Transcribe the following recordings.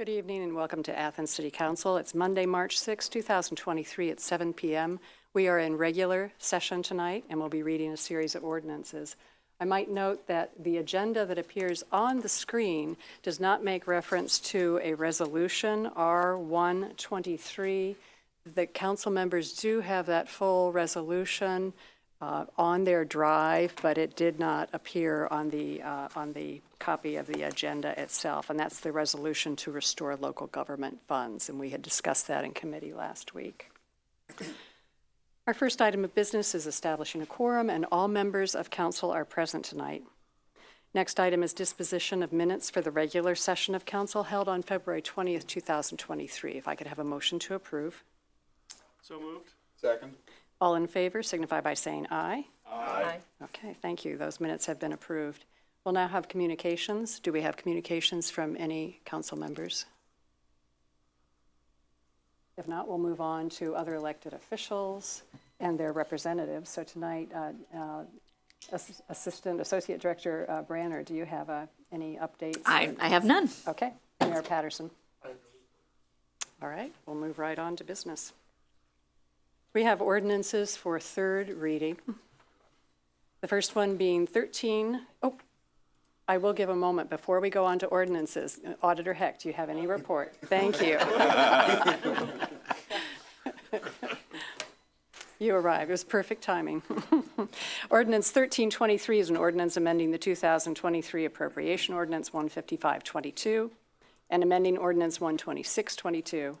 Good evening and welcome to Athens City Council. It's Monday, March 6, 2023 at 7 p.m. We are in regular session tonight and we'll be reading a series of ordinances. I might note that the agenda that appears on the screen does not make reference to a resolution, R123. The council members do have that full resolution on their drive, but it did not appear on the copy of the agenda itself, and that's the resolution to restore local government funds, and we had discussed that in committee last week. Our first item of business is establishing a quorum, and all members of council are present tonight. Next item is disposition of minutes for the regular session of council held on February 20th, 2023. If I could have a motion to approve. So moved. Second. All in favor signify by saying aye. Aye. Okay, thank you. Those minutes have been approved. We'll now have communications. Do we have communications from any council members? If not, we'll move on to other elected officials and their representatives. So tonight, Associate Director Branner, do you have any updates? I have none. Okay. Mayor Patterson. All right, we'll move right on to business. We have ordinances for third reading. The first one being I will give a moment before we go on to ordinances. Auditor Heck, do you have any report? Thank you. You arrived. It was perfect timing. Ordinance 1323 is an ordinance amending the 2023 Appropriation Ordinance 15522 and amending Ordinance 12622,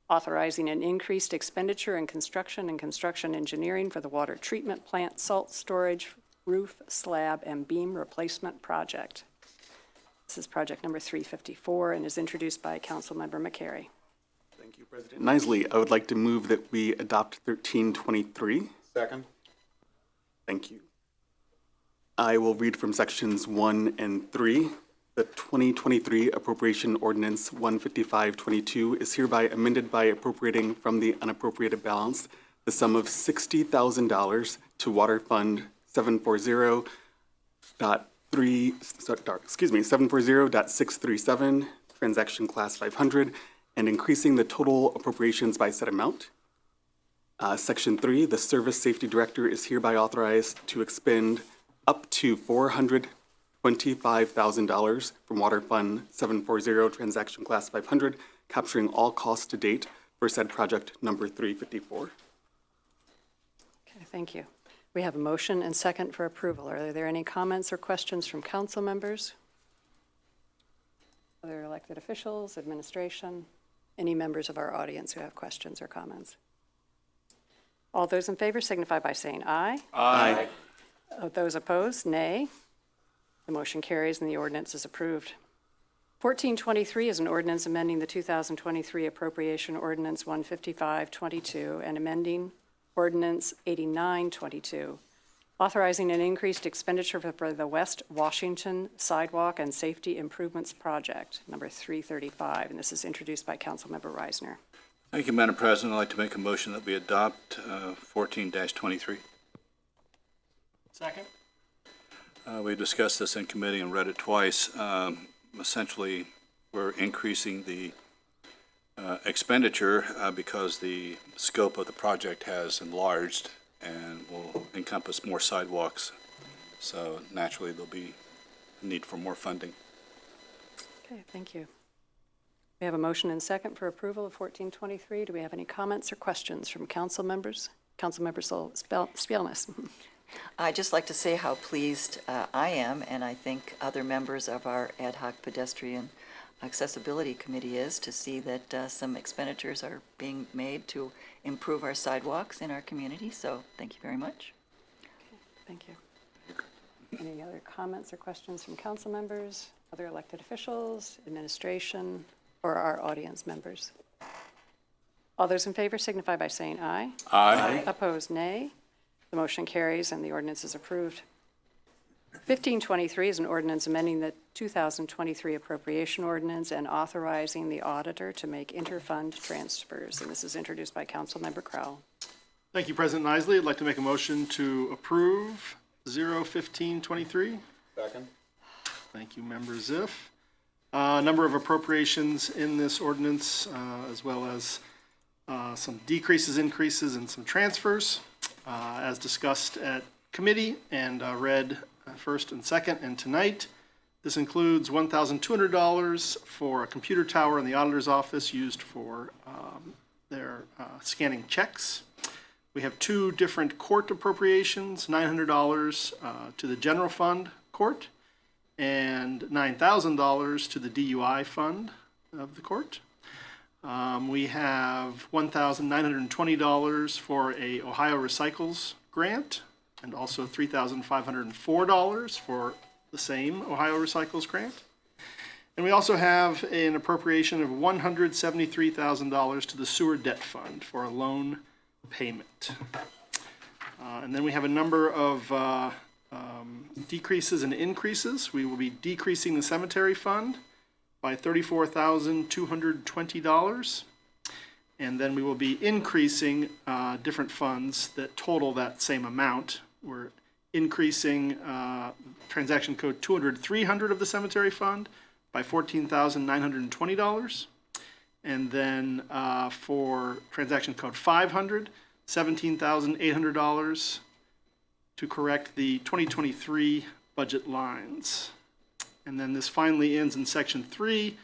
authorizing an increased expenditure in construction and construction engineering for the water treatment plant, salt storage, roof, slab, and beam replacement project. This is project number 354 and is introduced by Councilmember McCary. Thank you, President Nisley. I would like to move that we adopt 1323. Second. Thank you. I will read from sections 1 and 3. The 2023 Appropriation Ordinance 15522 is hereby amended by appropriating from the unappropriated balance the sum of $60,000 to Water Fund 740.637, Transaction Class 500, and increasing the total appropriations by said amount. Section 3, the Service Safety Director is hereby authorized to expend up to $425,000 from Water Fund 740, Transaction Class 500, capturing all costs to date for said project number 354. Okay, thank you. We have a motion and second for approval. Are there any comments or questions from council members? Other elected officials, administration, any members of our audience who have questions or comments? All those in favor signify by saying aye. Aye. Those opposed, nay. The motion carries and the ordinance is approved. 1423 is an ordinance amending the 2023 Appropriation Ordinance 15522 and amending Ordinance 8922, authorizing an increased expenditure for the West Washington Sidewalk and Safety Improvements Project, number 335, and this is introduced by Councilmember Reisner. Thank you, Madam President. I'd like to make a motion that we adopt 14-23. Second. We discussed this in committee and read it twice. Essentially, we're increasing the expenditure because the scope of the project has enlarged and will encompass more sidewalks. So naturally, there'll be a need for more funding. Okay, thank you. We have a motion and second for approval of 1423. Do we have any comments or questions from council members? Councilmember Spielness. I'd just like to say how pleased I am, and I think other members of our ad hoc pedestrian accessibility committee is, to see that some expenditures are being made to improve our sidewalks in our community. So thank you very much. Okay, thank you. Any other comments or questions from council members, other elected officials, administration, or our audience members? All those in favor signify by saying aye. Aye. Opposed, nay. The motion carries and the ordinance is approved. 1523 is an ordinance amending the 2023 Appropriation Ordinance and authorizing the auditor to make interfund transfers. And this is introduced by Councilmember Crowell. Thank you, President Nisley. I'd like to make a motion to approve 01523. Second. Thank you, Member Ziff. A number of appropriations in this ordinance, as well as some decreases, increases, and some transfers, as discussed at committee and read first and second and tonight. This includes $1,200 for a computer tower in the auditor's office used for their scanning checks. We have two different court appropriations, $900 to the general fund court and $9,000 to the DUI fund of the court. We have $1,920 for a Ohio Recycles grant and also $3,504 for the same Ohio Recycles grant. And we also have an appropriation of $173,000 to the sewer debt fund for a loan payment. And then we have a number of decreases and increases. We will be decreasing the cemetery fund by $34,220. And then we will be increasing different funds that total that same amount. We're increasing transaction code 200-300 of the cemetery fund by $14,920. And then for transaction code 500, $17,800 to correct the 2023 budget lines. And then this finally ends in section 3,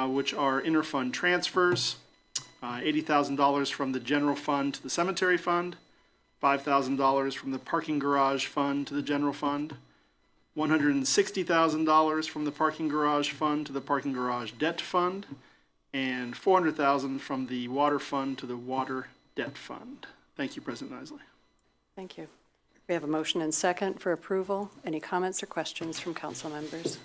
which are interfund transfers, $80,000 from the general fund to the cemetery fund, $5,000 from the parking garage fund to the general fund, $160,000 from the parking garage fund to the parking garage debt fund, and $400,000 from the water fund to the water debt fund. Thank you, President Isley. Thank you. We have a motion and second for approval. Any comments or questions from council members?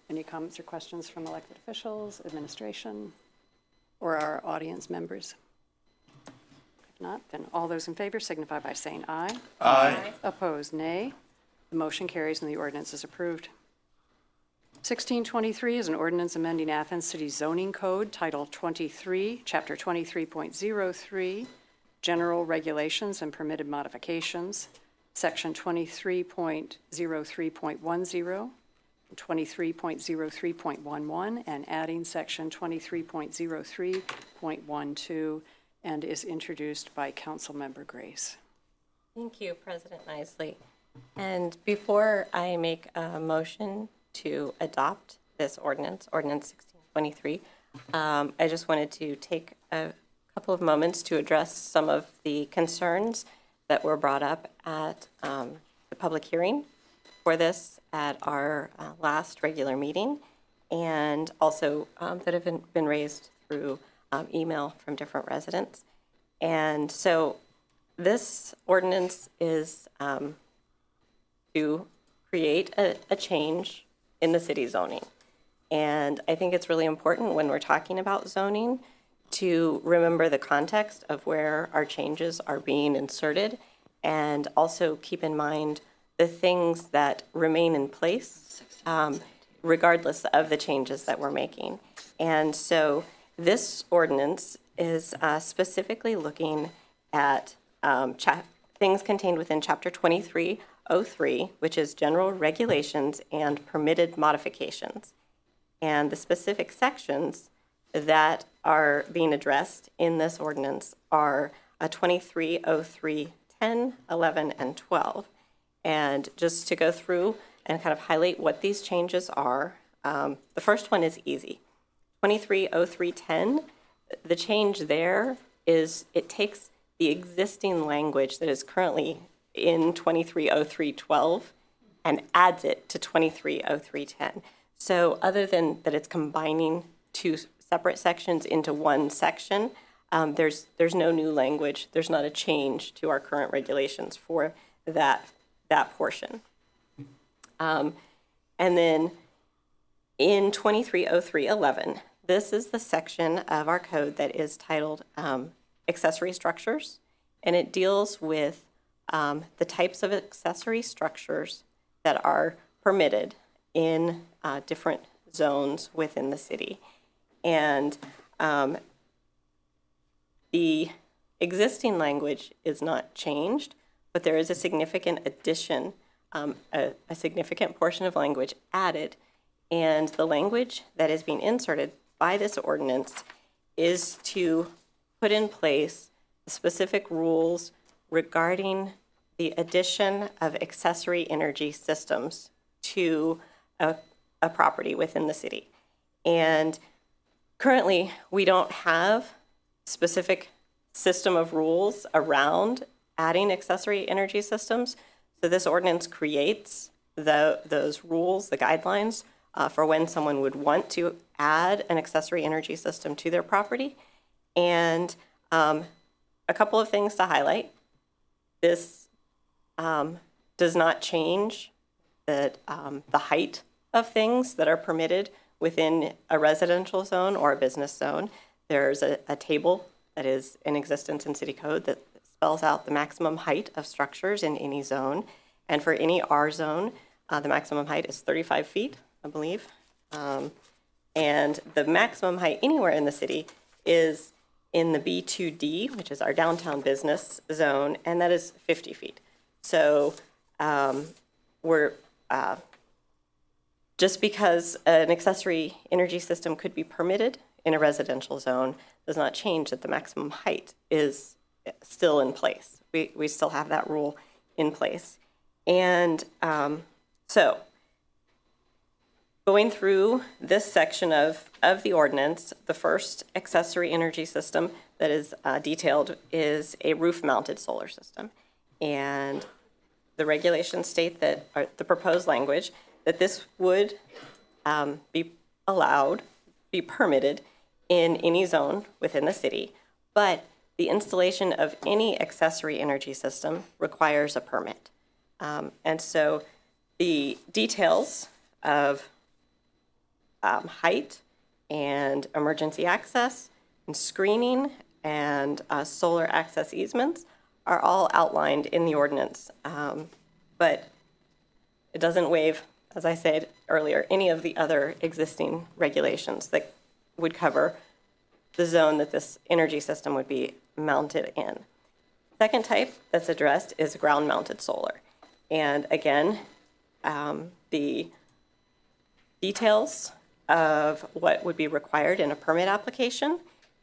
Any comments or questions from elected officials, administration, or our audience members? If not, then all those in favor signify by saying aye. Aye. Opposed, nay. The motion carries and the ordinance is approved. 1623 is an ordinance amending Athens City Zoning Code, Title 23, Chapter 23.03, General Regulations and Permitted Modifications, Section 23.03.10, 23.03.11, and adding Section 23.03.12, and is introduced by Councilmember Grace. Thank you, President Isley. And before I make a motion to adopt this ordinance, Ordinance 1623, I just wanted to take a couple of moments to address some of the concerns that were brought up at the public hearing for this at our last regular meeting, and also that have been raised through email from different residents. And so this ordinance is to create a change in the city zoning. And I think it's really important when we're talking about zoning to remember the context of where our changes are being inserted, and also keep in mind the things that remain in place regardless of the changes that we're making. And so this ordinance is specifically looking at things contained within Chapter 2303, which is General Regulations and Permitted Modifications. And the specific sections that are being addressed in this ordinance are 2303, 10, 11, and 12. And just to go through and kind of highlight what these changes are, the first one is easy. 230310, the change there is it takes the existing language that is currently in 230312 and adds it to 230310. So other than that it's combining two separate sections into one section, there's no new language. There's not a change to our current regulations for that portion. And then in 230311, this is the section of our code that is titled accessory structures, and it deals with the types of accessory structures that are permitted in different zones within the city. And the existing language is not changed, but there is a significant addition, a significant portion of language added And the language that is being inserted by this ordinance is to put in place specific rules regarding the addition of accessory energy systems to a property within the city. And currently, we don't have specific system of rules around adding accessory energy systems. So this ordinance creates those rules, the guidelines for when someone would want to add an accessory energy system to their property. And a couple of things to highlight. This does not change the height of things that are permitted within a residential zone or a business zone. There's a table that is in existence in city code that spells out the maximum height of structures in any zone. And for any R zone, the maximum height is 35 feet, I believe. And the maximum height anywhere in the city is in the B2D, which is our downtown business zone, and that is 50 feet. So we're just because an accessory energy system could be permitted in a residential zone does not change that the maximum height is still in place. We still have that rule in place. And so going through this section of the ordinance, the first accessory energy system that is detailed is a roof-mounted solar system. And the regulations state that, or the proposed language, that this would be allowed, be permitted in any zone within the city, but the installation of any accessory energy system requires a permit. And so the details of height and emergency access and screening and solar access easements are all outlined in the ordinance. But it doesn't waive, as I said earlier, any of the other existing regulations that would cover the zone that this energy system would be mounted in. Second type that's addressed is ground-mounted solar. And again, the details of what would be required in a permit application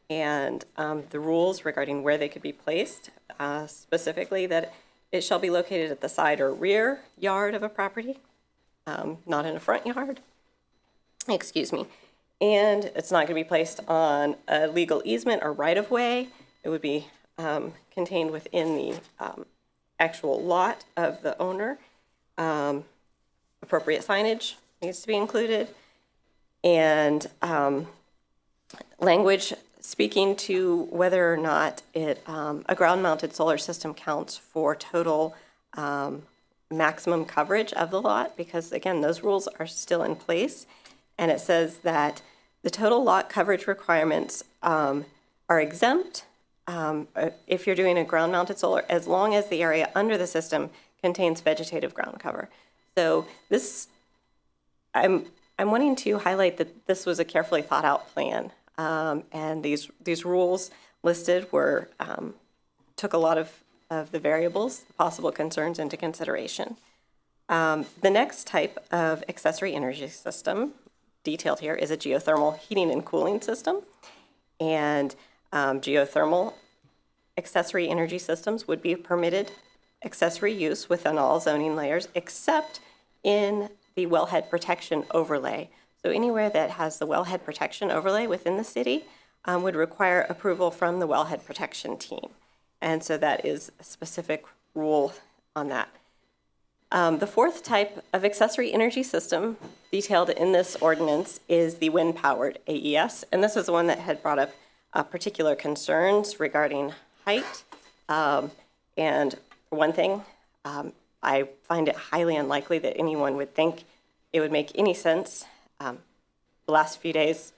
and the rules regarding where they could be placed, specifically that it shall be located at the side or rear yard of a property, not in a front yard, excuse me. And it's not going to be placed on a legal easement or right-of-way. It would be contained within the actual lot of the owner. Appropriate signage needs to be included. And language speaking to whether or not a ground-mounted solar system counts for total maximum coverage of the lot, because again, those rules are still in place. And it says that the total lot coverage requirements are exempt if you're doing a ground-mounted solar, as long as the area under the system contains vegetative ground cover. So this, I'm wanting to highlight that this was a carefully thought-out plan, and these rules listed were took a lot of the variables, the possible concerns into consideration. The next type of accessory energy system detailed here is a geothermal heating and cooling system. And geothermal accessory energy systems would be permitted accessory use within all zoning layers except in the wellhead protection overlay. So anywhere that has the wellhead protection overlay within the city would require approval from the wellhead protection team. And so that is a specific rule on that. The fourth type of accessory energy system detailed in this ordinance is the wind-powered AES. And this is the one that had brought up particular concerns regarding height. And for one thing, I find it highly unlikely that anyone would think it would make any sense, the last few days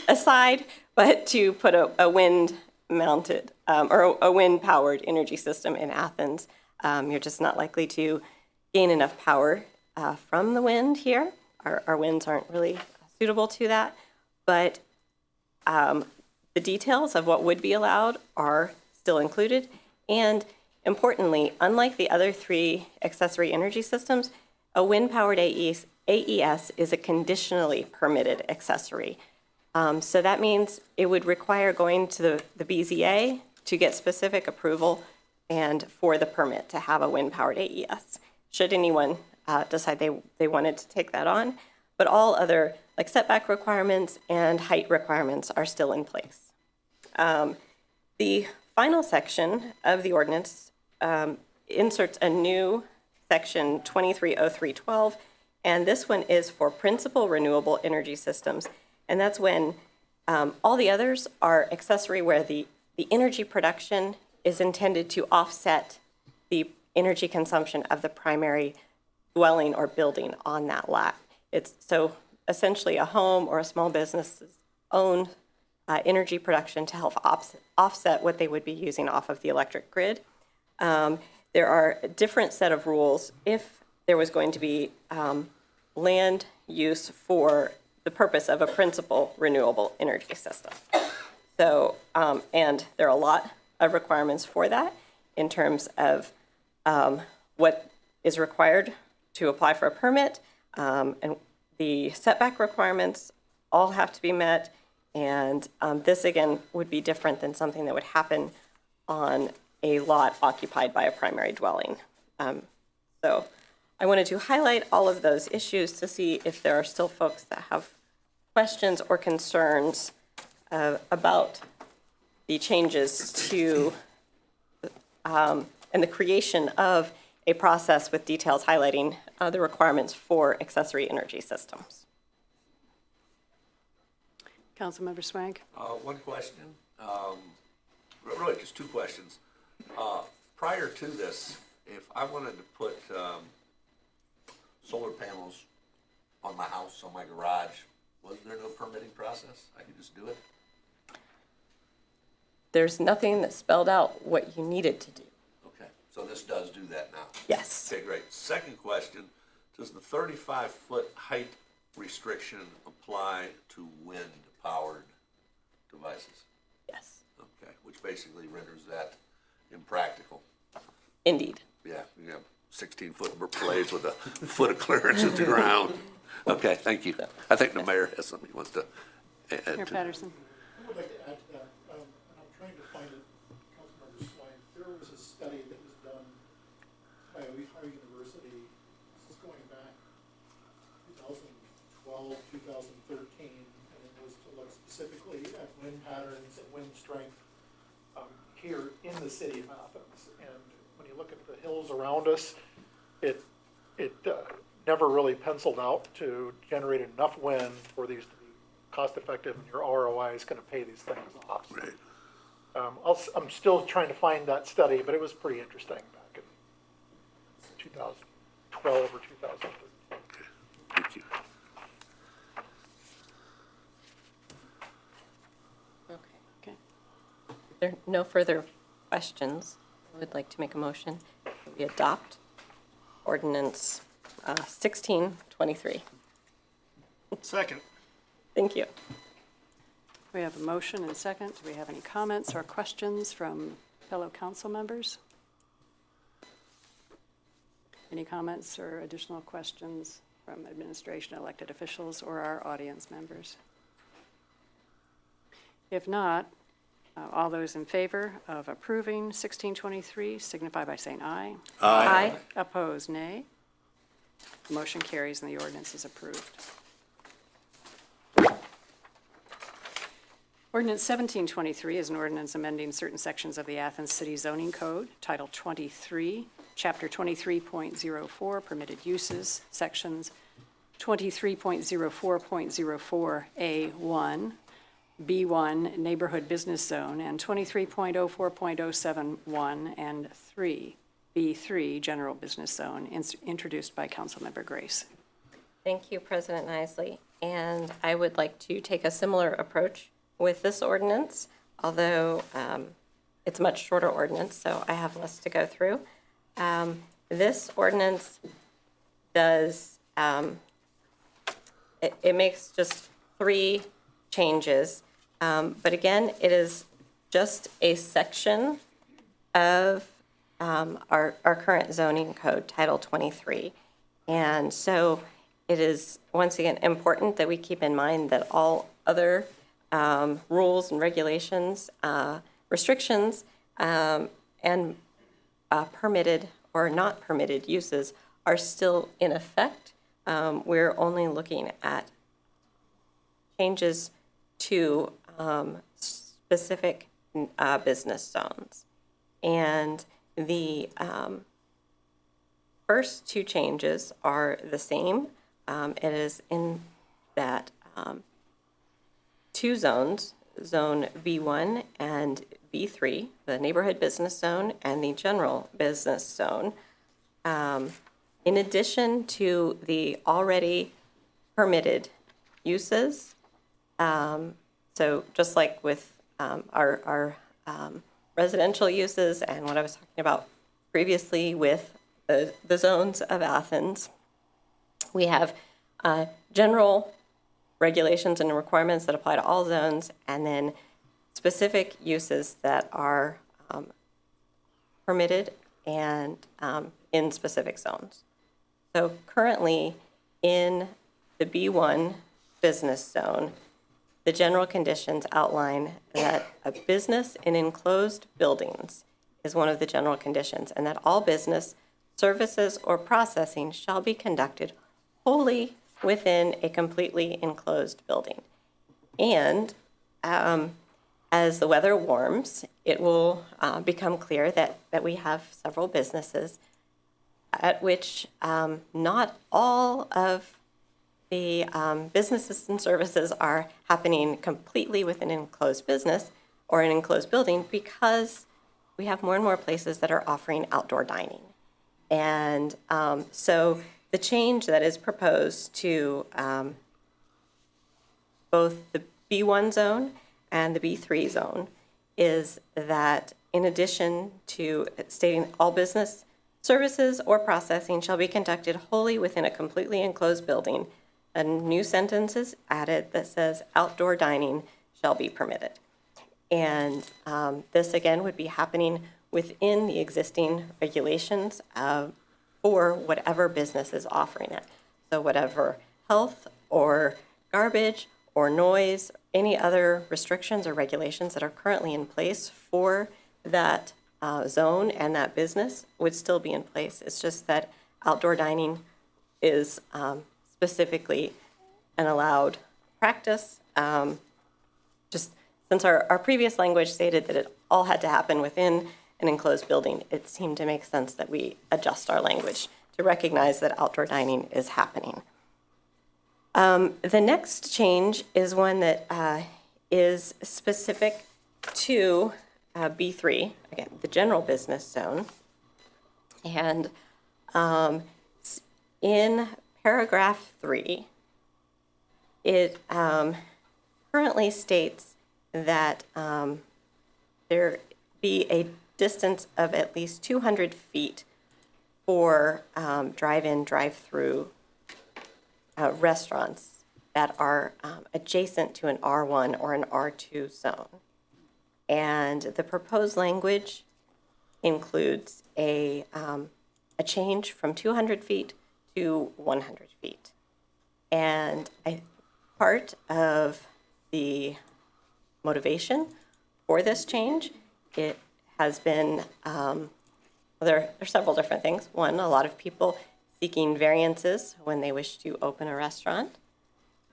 aside, but to put a wind-mounted or a wind-powered energy system in Athens. You're just not likely to gain enough power from the wind here. Our winds aren't really suitable to that, but the details of what would be allowed are still included. And importantly, unlike the other three accessory energy systems, a wind-powered AES is a conditionally permitted accessory. So that means it would require going to the BZA to get specific approval and for the permit to have a wind-powered AES, should anyone decide they wanted to take that on. But all other like setback requirements and height requirements are still in place. The final section of the ordinance inserts a new section 230312, and this one is for principal renewable energy systems. And that's when all the others are accessory where the energy production is intended to offset the energy consumption of the primary dwelling or building on that lot. It's so essentially a home or a small business's own energy production to help offset what they would be using off of the electric grid. There are a different set of rules if there was going to be land use for the purpose of a principal renewable energy system. So, and there are a lot of requirements for that in terms of what is required to apply for a permit, and the setback requirements all have to be met. And this, again, would be different than something that would happen on a lot occupied by a primary dwelling. So I wanted to highlight all of those issues to see if there are still folks that have questions or concerns about the changes to and the creation of a process with details highlighting the requirements for accessory energy systems. Councilmember Swank? One question, really just two questions. Prior to this, if I wanted to put solar panels on my house, on my garage, was there no permitting process? I could just do it? There's nothing that spelled out what you needed to do. Okay, so this does do that now? Yes. Okay, great. Second question, does the 35-foot height restriction apply to wind-powered devices? Yes, Okay, which basically renders that impractical. indeed. Yeah, you have 16-foot blades with a foot of clearance at the ground. Okay, thank you. I think the mayor has something he wants to add Mayor to. Patterson? I would like to add to that, and I'm trying to find it, Councilmember Swain. There was a study that was done by Ohio University, this is going back 2012, 2013, and it was to look specifically at wind patterns and wind strength here in the city of Athens. And when you look at the hills around us, it never really penciled out to generate enough wind for these to be cost effective, and your ROI is going to pay these things off. Right. I'm still trying to find that study, but it was pretty interesting back in 2012 or 2013. Thank you. Okay. If there are no further questions, I would like to make a motion that we adopt ordinance 1623. Second. Thank you. We have a motion and second. Do we have any comments or questions from fellow council members? Any comments or additional questions from administration, elected officials, or our audience members? If not, all those in favor of approving 1623 signify by saying aye. Aye. Opposed, nay. The motion carries and the ordinance is approved. Ordinance 1723 is an ordinance amending certain sections of the Athens City Zoning Code, Title 23, Chapter 23.04, Permitted Uses, Sections 23.04.04A1, B1, Neighborhood Business Zone, and 23.04.071 and 3, B3, General Business Zone, introduced by Councilmember Grace. Thank you, President Isley. And I would like to take a similar approach with this ordinance, although it's a much shorter ordinance, so I have less to go through. This ordinance does, it makes just 3 changes. But again, it is just a section of our current zoning code, Title 23. And so it is, once again, important that we keep in mind that all other rules and regulations, restrictions, and permitted or not permitted uses are still in effect. We're only looking at changes to specific business zones. And the first two changes are the same. It is in that two zones, Zone B1 and B3, the neighborhood business zone and the general business zone. In addition to the already permitted uses, so just like with our residential uses and what I was talking about previously with the zones of Athens, we have general regulations and requirements that apply to all zones, and then specific uses that are permitted and in specific zones. So currently in the B1 business zone, the general conditions outline that a business in enclosed buildings is one of the general conditions, and that all business, services, or processing shall be conducted wholly within a completely enclosed building. And as the weather warms, it will become clear that we have several businesses at which not all of the businesses and services are happening completely within an enclosed business or an enclosed building, because we have more and more places that are offering outdoor dining. And so the change that is proposed to both the B1 zone and the B3 zone is that in addition to stating all business, services, or processing shall be conducted wholly within a completely enclosed building, a new sentence is added that says outdoor dining shall be permitted. And this again would be happening within the existing regulations for whatever business is offering it. So whatever health or garbage or noise, any other restrictions or regulations that are currently in place for that zone and that business would still be in place. It's just that outdoor dining is specifically an allowed practice. Just since our previous language stated that it all had to happen within an enclosed building, it seemed to make sense that we adjust our language to recognize that outdoor dining is happening. The next change is one that is specific to B3, again, the general business zone. And in paragraph 3, it currently states that there be a distance of at least 200 feet for drive-in, drive-through restaurants that are adjacent to an R1 or an R2 zone. And the proposed language includes a change from 200 feet to 100 feet. And part of the motivation for this change, it has been, there are several different things. One, a lot of people seeking variances when they wish to open a restaurant,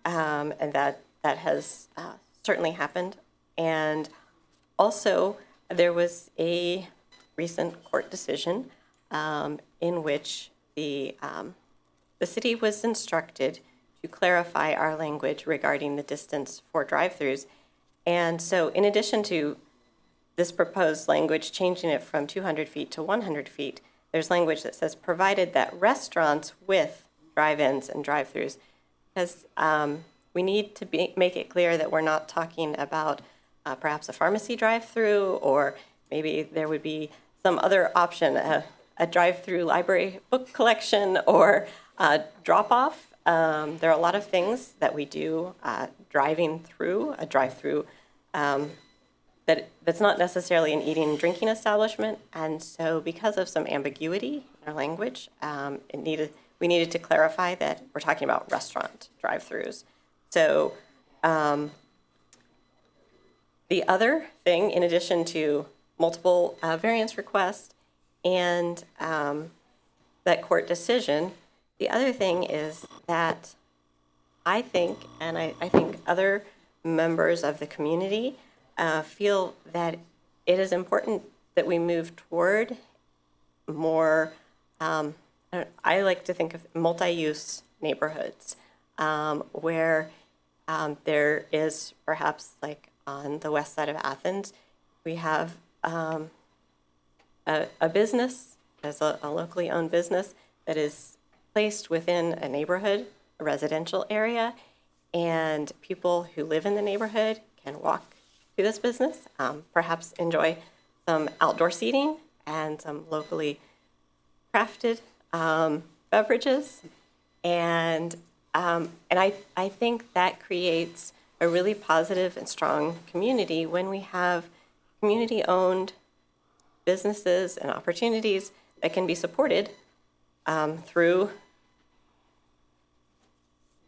and that has certainly happened. And also, there was a recent court decision in which the city was instructed to clarify our language regarding the distance for drive-throughs. And so in addition to this proposed language, changing it from 200 feet to 100 feet, there's language that says, provided that restaurants with drive-ins and drive-throughs, because we need to make it clear that we're not talking about perhaps a pharmacy drive-through, or maybe there would be some other option, a drive-through library book collection or drop-off. There are a lot of things that we do driving through a drive-through that's not necessarily an eating and drinking establishment. And so because of some ambiguity in our language, we needed to clarify that we're talking about restaurant drive-throughs. So the other thing, in addition to multiple variance requests and that court decision, the other thing is that I think, and I think other members of the community feel that it is important that we move toward more, I like to think of multi-use neighborhoods where there is perhaps like on the west side of Athens, we have a business, as a locally owned business, that is placed within a neighborhood, a residential area, and people who live in the neighborhood can walk to this business, perhaps enjoy some outdoor seating and some locally crafted beverages. And I think that creates a really positive and strong community when we have community-owned businesses and opportunities that can be supported through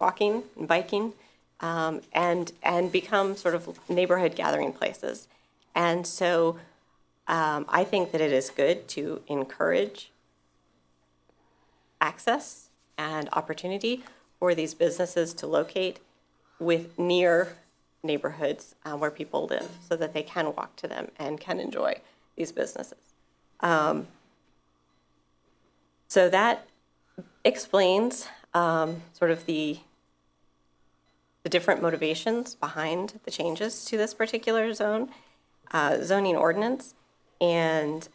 walking and biking and become sort of neighborhood gathering places. And so I think that it is good to encourage access and opportunity for these businesses to locate with near neighborhoods where people live so that they can walk to them and can enjoy these businesses. So that explains sort of the different motivations behind the changes to this particular zoning ordinance. And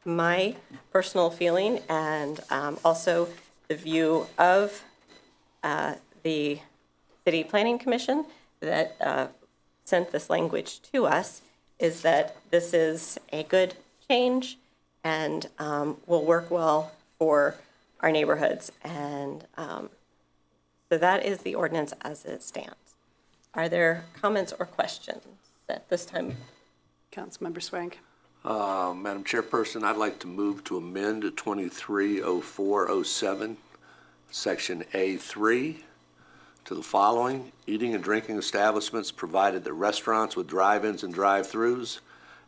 my personal feeling and also the view of the City Planning Commission that sent this language to us is that this is a good change and will work well for our neighborhoods. And so that is the ordinance as it stands. Are there comments or questions at this time? Councilmember Swank. Madam Chairperson, I'd like to move to amend 230407, Section A3, to the following: eating and drinking establishments, provided that restaurants with drive-ins and drive-throughs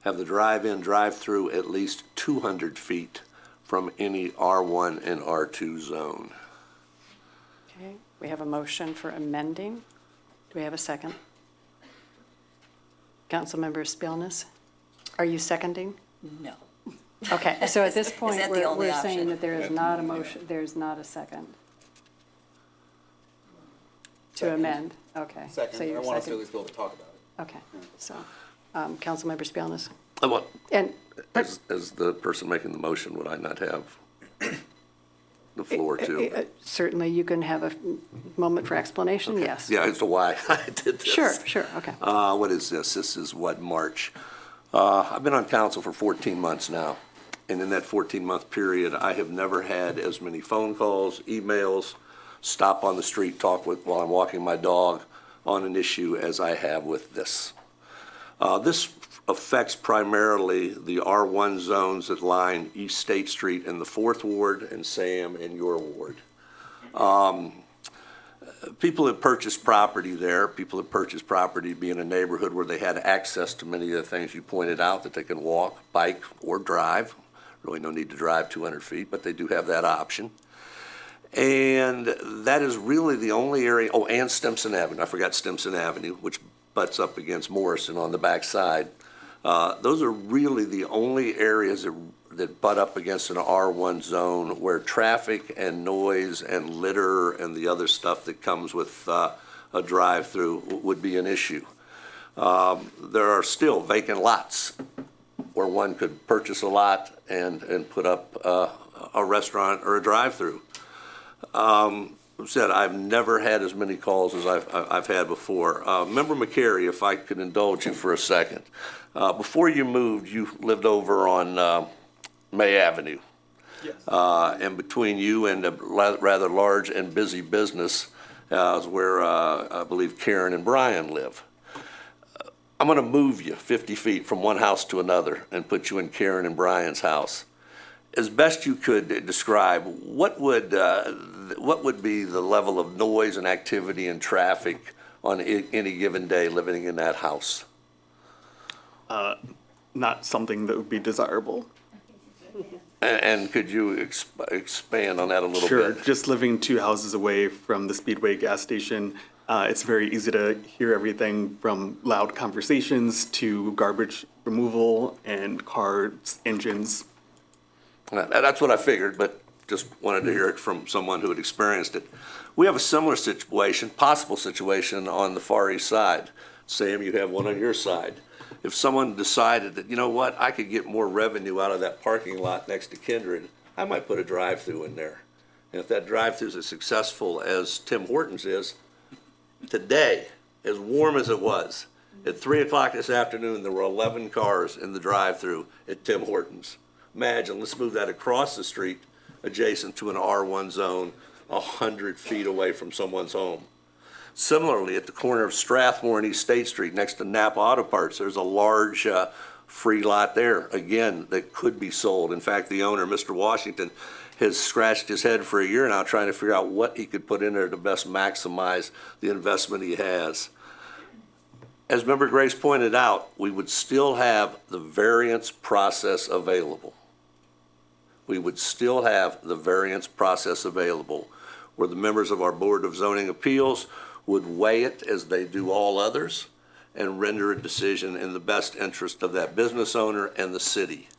have the drive-in, drive-through at least 200 feet from any R1 and R2 zone. Okay, we have a motion for amending. Do we have a second? Councilmember Spilnes, are you seconding? No. Okay, so at this point, that the only we're saying option? that there is not a motion, there's not a second to amend. Okay. So Second, I you're want us to second. at least be able to talk about it. Okay, so, Councilmember Spilnes. I want, And as the person making the motion, would I not have the floor to? certainly you can have a moment for explanation, yes. Yeah, as to why I did this. Sure, okay. What is this? This is what, March? I've been on council for 14 months now, and in that 14-month period, I have never had as many phone calls, emails, stop on the street, talk with while I'm walking my dog on an issue as I have with this. This affects primarily the R1 zones that line East State Street in the 4th Ward and Sam in your ward. People have purchased property there. People have purchased property being a neighborhood where they had access to many of the things you pointed out, that they can walk, bike, or drive. Really no need to drive 200 feet, but they do have that option. And that is really the only area, oh, and Stimson Avenue. I forgot Stimson Avenue, which butts up against Morrison on the back side. Those are really the only areas that butt up against an R1 zone where traffic and noise and litter and the other stuff that comes with a drive-through would be an issue. There are still vacant lots where one could purchase a lot and put up a restaurant or a drive-through. Said I've never had as many calls as I've had before. Member McCary, if I could indulge you for a second. Before you moved, you lived over on May Avenue. Yes. And between you and a rather large and busy business is where I believe Karen and Brian live. I'm going to move you 50 feet from one house to another and put you in Karen and Brian's house. as best you could describe, what would be the level of noise and activity and traffic on any given day living in that house? Not something that would be desirable. And could you expand on that a little Sure, bit? just living 2 houses away from the Speedway gas station, it's very easy to hear everything from loud conversations to garbage removal and cars, engines. That's what I figured, but just wanted to hear it from someone who had experienced it. We have a similar situation, possible situation on the Far East Side. Sam, you have one on your side. If someone decided that, you know what, I could get more revenue out of that parking lot next to Kindred, I might put a drive-through in there. And if that drive-through is as successful as Tim Hortons is, today, as warm as it was, at 3 o'clock this afternoon, there were 11 cars in the drive-through at Tim Hortons. Imagine, let's move that across the street adjacent to an R1 zone, 100 feet away from someone's home. Similarly, at the corner of Strathmore and East State Street, next to Napa Auto Parts, there's a large free lot there, again, that could be sold. In fact, the owner, Mr. Washington, has scratched his head for a year now trying to figure out what he could put in there to best maximize the investment he has. As Member Grace pointed out, we would still have the variance process available. We would still have the variance process available where the members of our Board of Zoning Appeals would weigh it as they do all others and render a decision in the best interest of that business owner and the city.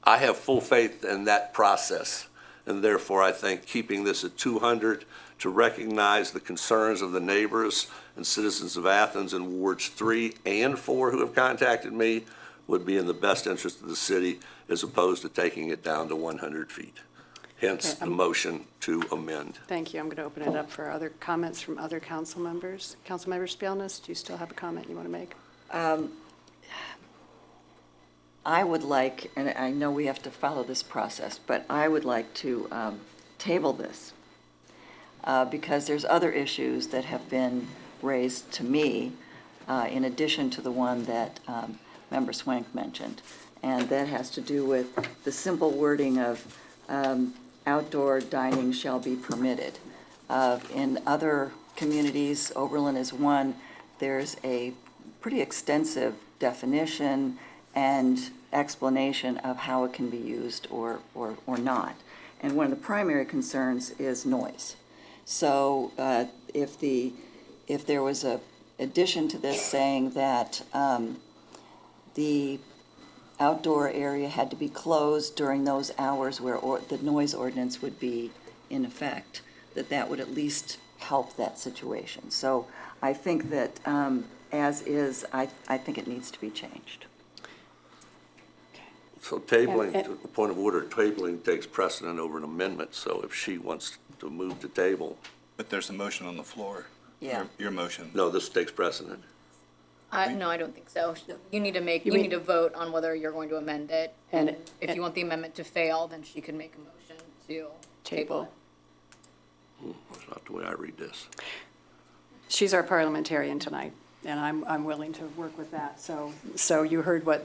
I have full faith in that process, and therefore I think keeping this at 200 to recognize the concerns of the neighbors and citizens of Athens in Wards 3 and 4 who have contacted me would be in the best interest of the city as opposed to taking it down to 100 feet. Hence Okay, the motion to amend. Thank you. I'm going to open it up for other comments from other council members. Councilmember Spielness, do you still have a comment you want to make? I would like, and I know we have to follow this process, but I would like to table this because there's other issues that have been raised to me in addition to the one that Member Swank mentioned. And that has to do with the simple wording of outdoor dining shall be permitted. In other communities, Oberlin is one, there's a pretty extensive definition and explanation of how it can be used or not. And one of the primary concerns is noise. So if there was a addition to this saying that the outdoor area had to be closed during those hours where the noise ordinance would be in effect, that would at least help that situation. So I think that as is, I think it needs to be changed. So tabling, And- to the point of order, tabling takes precedent over an amendment. So if she wants to move to table, But there's a motion on the floor. Yeah. Your motion. no, this takes precedent. No, I don't think so. You need to You you mean- need to vote on whether you're going to amend it. And- And if you want the amendment to fail, then she can make a motion to table it. That's not the way I read this. She's our parliamentarian tonight, and I'm willing to work with that. So you heard what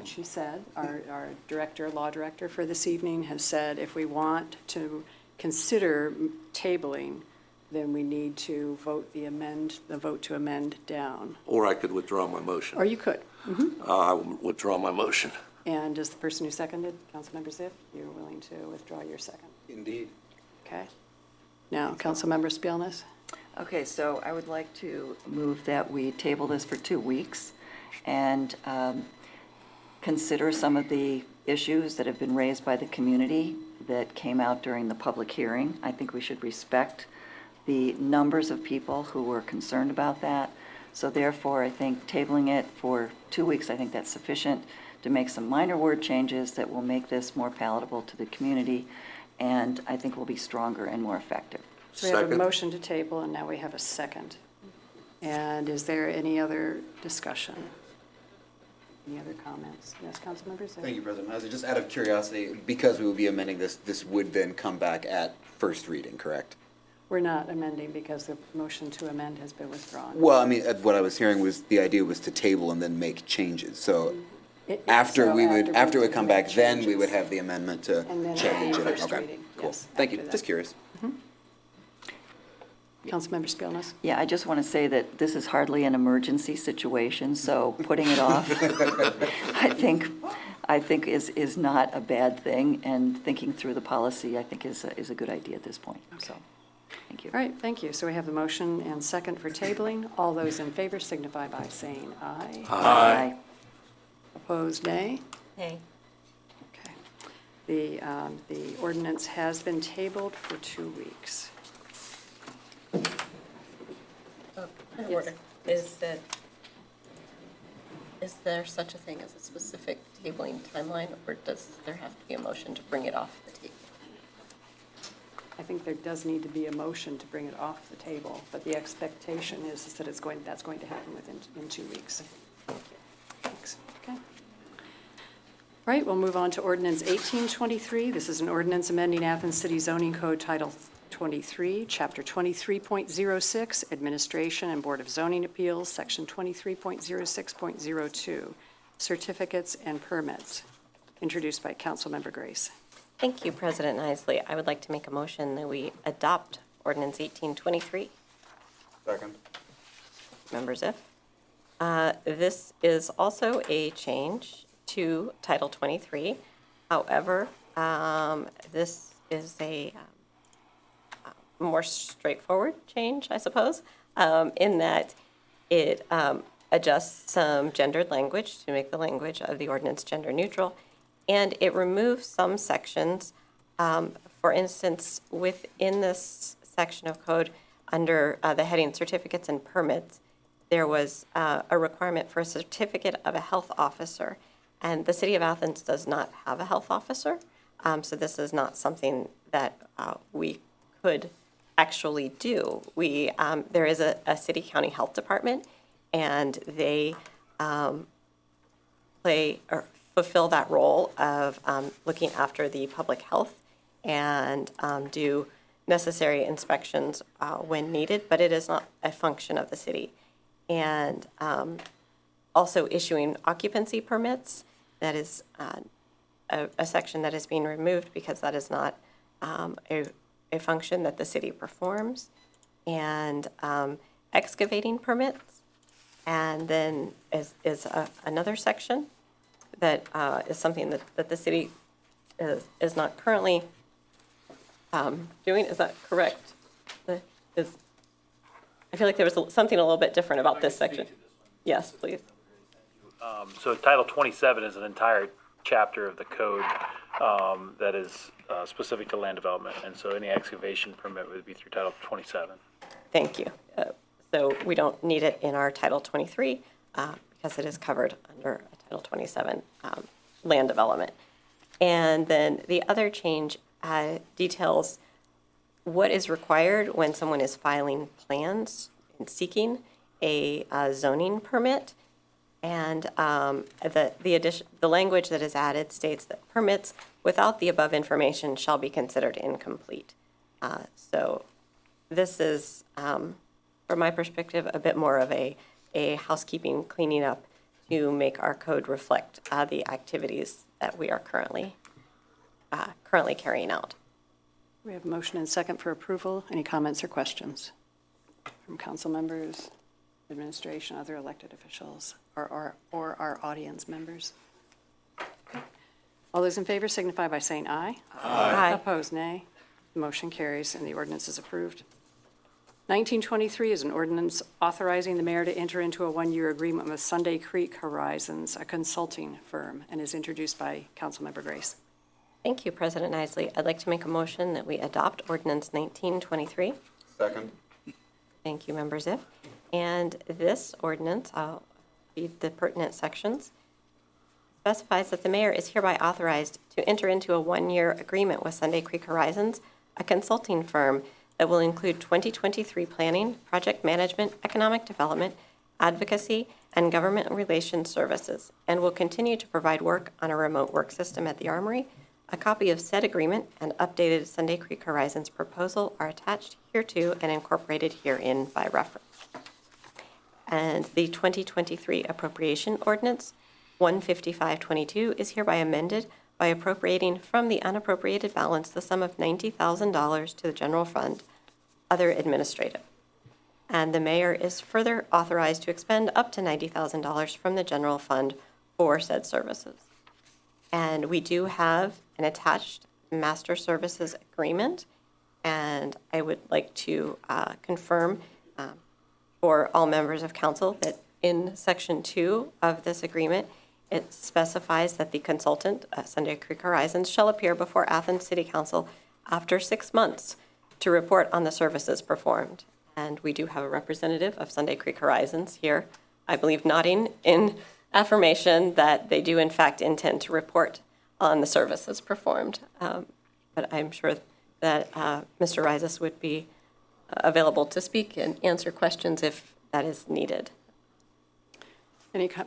she said. Our director, law director for this evening has said if we want to consider tabling, then we need to vote the vote to amend down. Or I could withdraw my motion. Or you could. I will withdraw my motion. And is the person who seconded, Councilmember Ziff, you're willing to withdraw your second? Indeed. Okay. Now, Councilmember Spielness? Okay, so I would like to move that we table this for 2 weeks and consider some of the issues that have been raised by the community that came out during the public hearing. I think we should respect the numbers of people who were concerned about that. So therefore, I think tabling it for 2 weeks, I think that's sufficient to make some minor word changes that will make this more palatable to the community, and I think will be stronger and more effective. So we have a Second. motion to table, and now we have a second. And is there any other discussion? Any other comments? Yes, Councilmember Ziff? Thank you, President Heiser. Just out of curiosity, because we will be amending this, this would then come back at first reading, correct? We're not amending because the motion to amend has been withdrawn. Well, I mean, what I was hearing was the idea was to table and then make changes. So After we would, after it would come back, make then we would changes. have the amendment to And then change it'll be it. first Okay, reading, cool. yes, Thank you, after that. just curious. Councilmember Spielness? Yeah, I just want to say that this is hardly an emergency situation, so putting it off, I think is not a bad thing, and thinking through the policy, I think is a good idea at this point, so, thank you. All right, thank you. So we have the motion and second for tabling. All those in favor signify by saying aye. Aye. Opposed, nay? Nay. Okay. The ordinance has been tabled for 2 weeks. Point of order. Is there such a thing as a specific tabling timeline, or does there have to be a motion to bring it off the table? I think there does need to be a motion to bring it off the table, but the expectation is that that's going to happen in 2 weeks. Thanks. Okay. All right, we'll move on to ordinance 1823. This is an ordinance amending Athens City Zoning Code Title 23, Chapter 23.06, Administration and Board of Zoning Appeals, Section 23.06.02, Certificates and Permits, introduced by Councilmember Grace. Thank you, President Isley. I would like to make a motion that we adopt ordinance 1823. Second. Member Ziff. This is also a change to Title 23. However, this is a more straightforward change, I suppose, in that it adjusts some gendered language to make the language of the ordinance gender neutral, and it removes some sections. For instance, within this section of code, under the heading Certificates and Permits, there was a requirement for a certificate of a health officer, and the City of Athens does not have a health officer, so this is not something that we could actually do. There is a city-county health department, and they fulfill that role of looking after the public health and do necessary inspections when needed, but it is not a function of the city. And also issuing occupancy permits, that is a section that is being removed because that is not a function that the city performs, and excavating permits. And then is another section that is something that the city is not currently doing. Is that correct? I feel like there was something a little bit different about this section. Yes, please. So Title 27 is an entire chapter of the code that is specific to land development, and so any excavation permit would be through Title 27. Thank you. So we don't need it in our Title 23 because it is covered under a Title 27 land development. And then the other change details what is required when someone is filing plans and seeking a zoning permit. And the language that is added states that permits without the above information shall be considered incomplete. So this is, from my perspective, a bit more of a housekeeping cleaning up to make our code reflect the activities that we are currently carrying out. We have a motion and second for approval. Any comments or questions from council members, administration, other elected officials, or our audience members? Okay. All those in favor signify by saying aye. Aye. Opposed, nay. The motion carries and the ordinance is approved. 1923 is an ordinance authorizing the mayor to enter into a one-year agreement with Sunday Creek Horizons, a consulting firm, and is introduced by Councilmember Grace. Thank you, President Isley. I'd like to make a motion that we adopt ordinance 1923. Second. Thank you, Member Ziff. And this ordinance, I'll read the pertinent sections, specifies that the mayor is hereby authorized to enter into a one-year agreement with Sunday Creek Horizons, a consulting firm that will include 2023 planning, project management, economic development, advocacy, and government relations services, and will continue to provide work on a remote work system at the Armory. A copy of said agreement and updated Sunday Creek Horizons proposal are attached hereto and incorporated herein by reference. And the 2023 appropriation ordinance 15522 is hereby amended by appropriating from the unappropriated balance the sum of $90,000 to the general fund, other administrative. And the mayor is further authorized to expend up to $90,000 from the general fund for said services. And we do have an attached master services agreement, and I would like to confirm for all members of council that in Section 2 of this agreement, it specifies that the consultant, Sunday Creek Horizons, shall appear before Athens City Council after 6 months to report on the services performed. And we do have a representative of Sunday Creek Horizons here, I believe nodding in affirmation that they do in fact intend to report on the services performed. But I'm sure that Mr. Rises would be available to speak and answer questions if that is needed.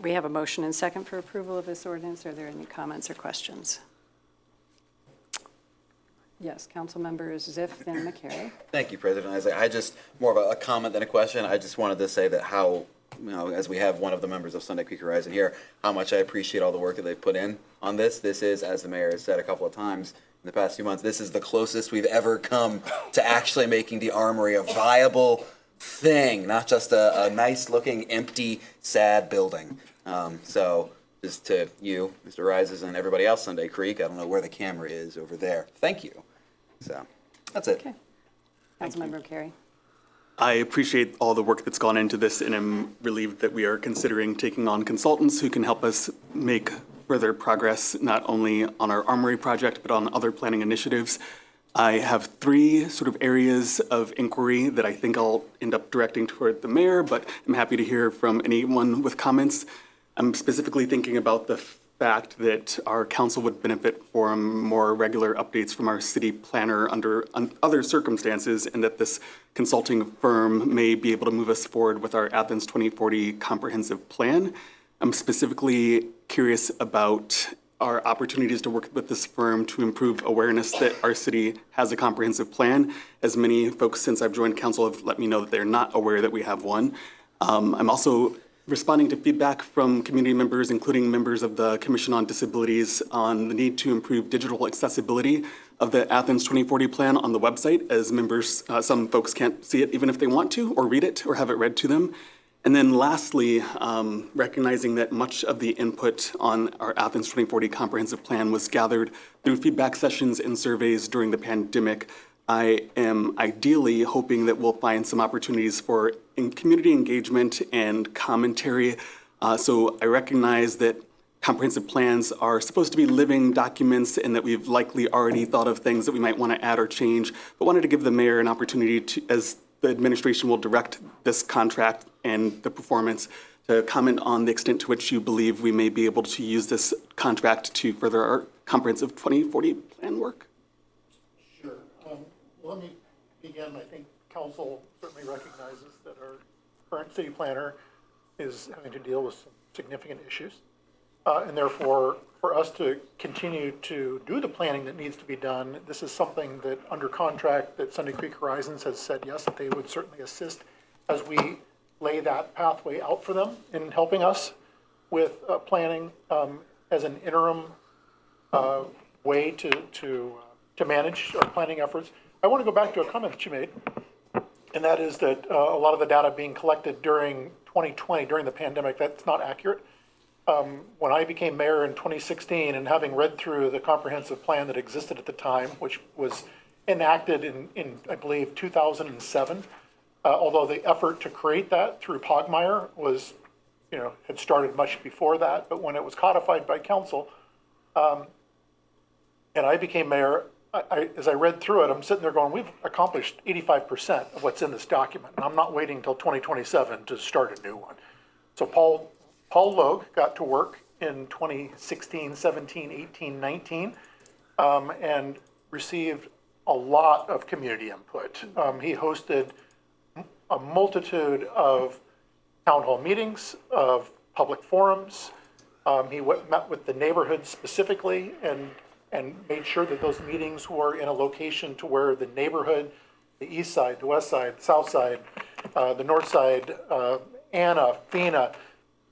We have a motion and second for approval of this ordinance. Are there any comments or questions? Yes, council members Ziff and McCary. Thank you, President Isley. I just, more of a comment than a question. I just wanted to say that how, as we have one of the members of Sunday Creek Horizon here, how much I appreciate all the work that they've put in on this. This is, as the mayor has said a couple of times in the past few months, this is the closest we've ever come to actually making the Armory a viable thing, not just a nice looking, empty, sad building. So just to you, Mr. Rises, and everybody else, Sunday Creek, I don't know where the camera is over there. Thank you. So that's it. Okay. Councilmember McCary. I appreciate all the work that's gone into this, and I'm relieved that we are considering taking on consultants who can help us make further progress, not only on our Armory project, but on other planning initiatives. I have 3 sort of areas of inquiry that I think I'll end up directing toward the mayor, but I'm happy to hear from anyone with comments. I'm specifically thinking about the fact that our council would benefit from more regular updates from our city planner under other circumstances, and that this consulting firm may be able to move us forward with our Athens 2040 comprehensive plan. I'm specifically curious about our opportunities to work with this firm to improve awareness that our city has a comprehensive plan, as many folks since I've joined council have let me know that they're not aware that we have one. I'm also responding to feedback from community members, including members of the Commission on Disabilities, on the need to improve digital accessibility of the Athens 2040 plan on the website, as members, some folks can't see it even if they want to, or read it, or have it read to them. And then lastly, recognizing that much of the input on our Athens 2040 comprehensive plan was gathered through feedback sessions and surveys during the pandemic, I am ideally hoping that we'll find some opportunities for community engagement and commentary. So I recognize that comprehensive plans are supposed to be living documents, and that we've likely already thought of things that we might want to add or change, but wanted to give the mayor an opportunity to, as the administration will direct this contract and the performance, to comment on the extent to which you believe we may be able to use this contract to further our comprehensive 2040 plan work. Sure. Let me begin. I think council certainly recognizes that our current city planner is having to deal with some significant issues. And therefore, for us to continue to do the planning that needs to be done, this is something that under contract that Sunday Creek Horizons has said, yes, that they would certainly assist as we lay that pathway out for them in helping us with planning as an interim way to manage our planning efforts. I want to go back to a comment that you made, and that is that a lot of the data being collected during 2020, during the pandemic, that's not accurate. When I became mayor in 2016, and having read through the comprehensive plan that existed at the time, which was enacted in I believe, 2007, although the effort to create that through Pogmeyer was, had started much before that, but when it was codified by council, and I became mayor, as I read through it, I'm sitting there going, we've accomplished 85% of what's in this document, and I'm not waiting until 2027 to start a new one. So Paul Logue got to work in 2016, 17, 18, 19, and received a lot of community input. He hosted a multitude of town hall meetings, of public forums. He met with the neighborhoods specifically and made sure that those meetings were in a location to where the neighborhood, the east side, the west side, the south side, the north side, Anna, Fina,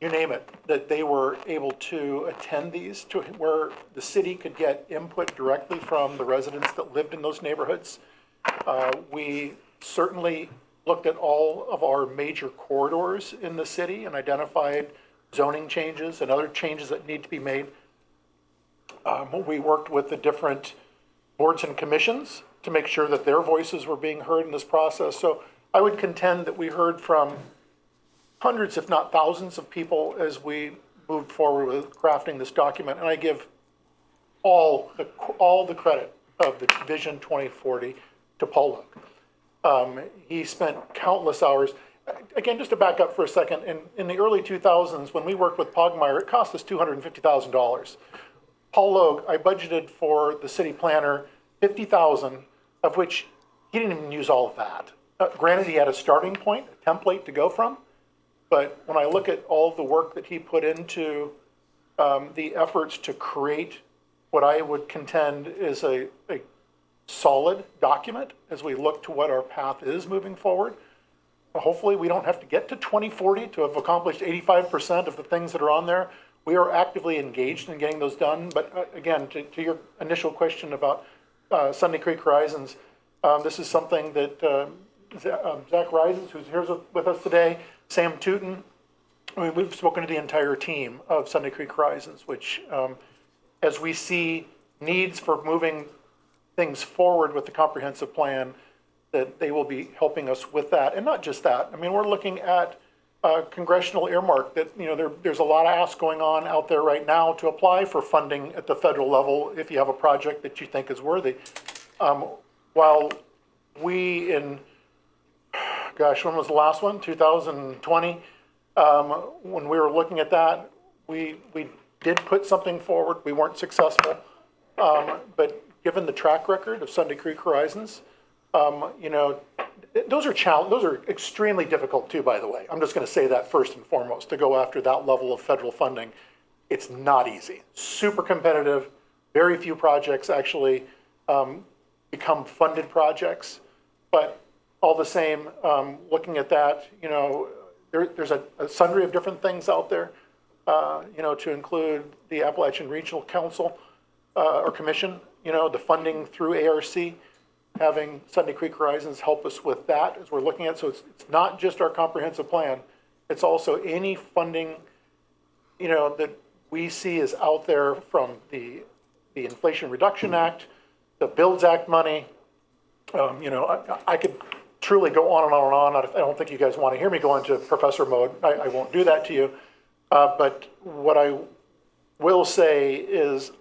you name it, that they were able to attend these, to where the city could get input directly from the residents that lived in those neighborhoods. We certainly looked at all of our major corridors in the city and identified zoning changes and other changes that need to be made. We worked with the different boards and commissions to make sure that their voices were being heard in this process. So I would contend that we heard from hundreds, if not thousands, of people as we moved forward with crafting this document. And I give all the credit of the Vision 2040 to Paul Look. He spent countless hours. Again, just to back up for a second, in the early 2000s, when we worked with Pogmeyer, it cost us $250,000. Paul Logue, I budgeted for the city planner $50,000, of which he didn't even use all of that. Granted, he had a starting point, a template to go from, but when I look at all the work that he put into the efforts to create what I would contend is a solid document as we look to what our path is moving forward. Hopefully, we don't have to get to 2040 to have accomplished 85% of the things that are on there. We are actively engaged in getting those done. But again, to your initial question about Sunday Creek Horizons, this is something that Zach Rises, who's here with us today, Sam Tootin, I mean, we've spoken to the entire team of Sunday Creek Horizons, which as we see needs for moving things forward with the comprehensive plan, that they will be helping us with that. And not just that. I mean, we're looking at congressional earmark that, you know, there's a lot of ask going on out there right now to apply for funding at the federal level if you have a project that you think is worthy. While we when was the last one? 2020. When we were looking at that, we did put something forward. We weren't successful. But given the track record of Sunday Creek Horizons, you know, those are extremely difficult too, by the way. I'm just going to say that first and foremost, to go after that level of federal funding. It's not easy. Super competitive. Very few projects actually become funded projects. But all the same, looking at that, you know, there's a sundry of different things out there, you know, to include the Appalachian Regional Council or Commission, you know, the funding through ARC, having Sunday Creek Horizons help us with that as we're looking at. So it's not just our comprehensive plan. It's also any funding, you know, that we see is out there from the Inflation Reduction Act, the Builds Act money. You know, I could truly go on and on and on. I don't think you guys want to hear me go into professor mode. I won't do that to you. But what I will say is,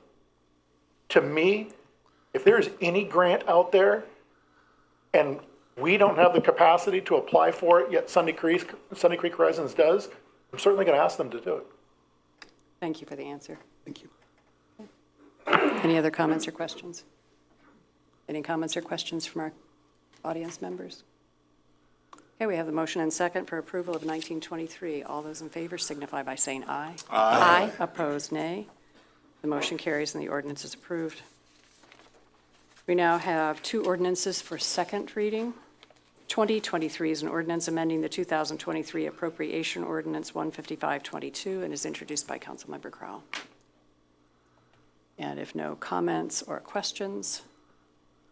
to me, if there's any grant out there and we don't have the capacity to apply for it, yet Sunday Creek Horizons does, I'm certainly going to ask them to do it. Thank you for the answer. Thank you. Any other comments or questions? Any comments or questions from our audience members? Okay, we have the motion and second for approval of 1923. All those in favor signify by saying aye. Aye. Opposed, nay. The motion carries and the ordinance is approved. We now have two ordinances for second reading. 2023 is an ordinance amending the 2023 Appropriation Ordinance 15522 and is introduced by Councilmember Crowell. And if no comments or questions,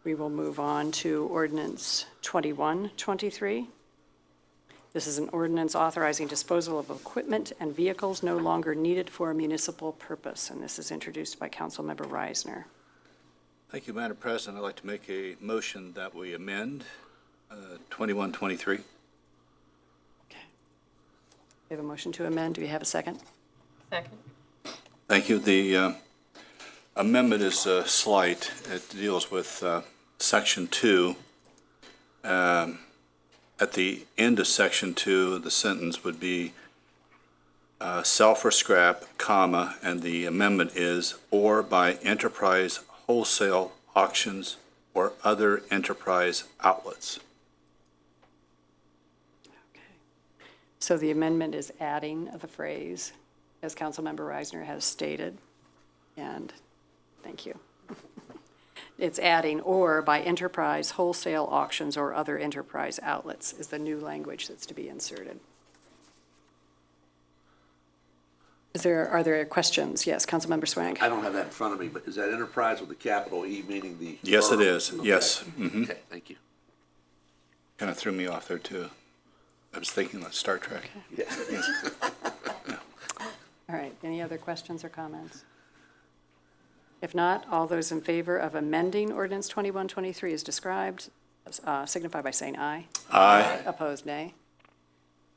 we will move on to Ordinance 2123. This is an ordinance authorizing disposal of equipment and vehicles no longer needed for a municipal purpose, and this is introduced by Councilmember Reisner. Thank you, Madam President. I'd like to make a motion that we amend 2123. Okay. We have a motion to amend. Do we have a second? Second. Thank you. The amendment is slight. It deals with Section 2. At the end of Section 2, the sentence would be sell for scrap, comma, and the amendment is or by enterprise wholesale auctions or other enterprise outlets. Okay. So the amendment is adding the phrase, as Councilmember Reisner has stated, and thank you. It's adding or by enterprise wholesale auctions or other enterprise outlets is the new language that's to be inserted. Are there questions? Yes, Councilmember Swank. I don't have that in front of me, but is that enterprise with the capital E, meaning the? Yes, it firm? is. Okay. Yes. Okay, thank you. Kind of threw me off there, too. I was thinking like Star Trek. Yeah. All right, any other questions or comments? If not, all those in favor of amending ordinance 2123 as described, signify by saying aye. Aye. Opposed, nay.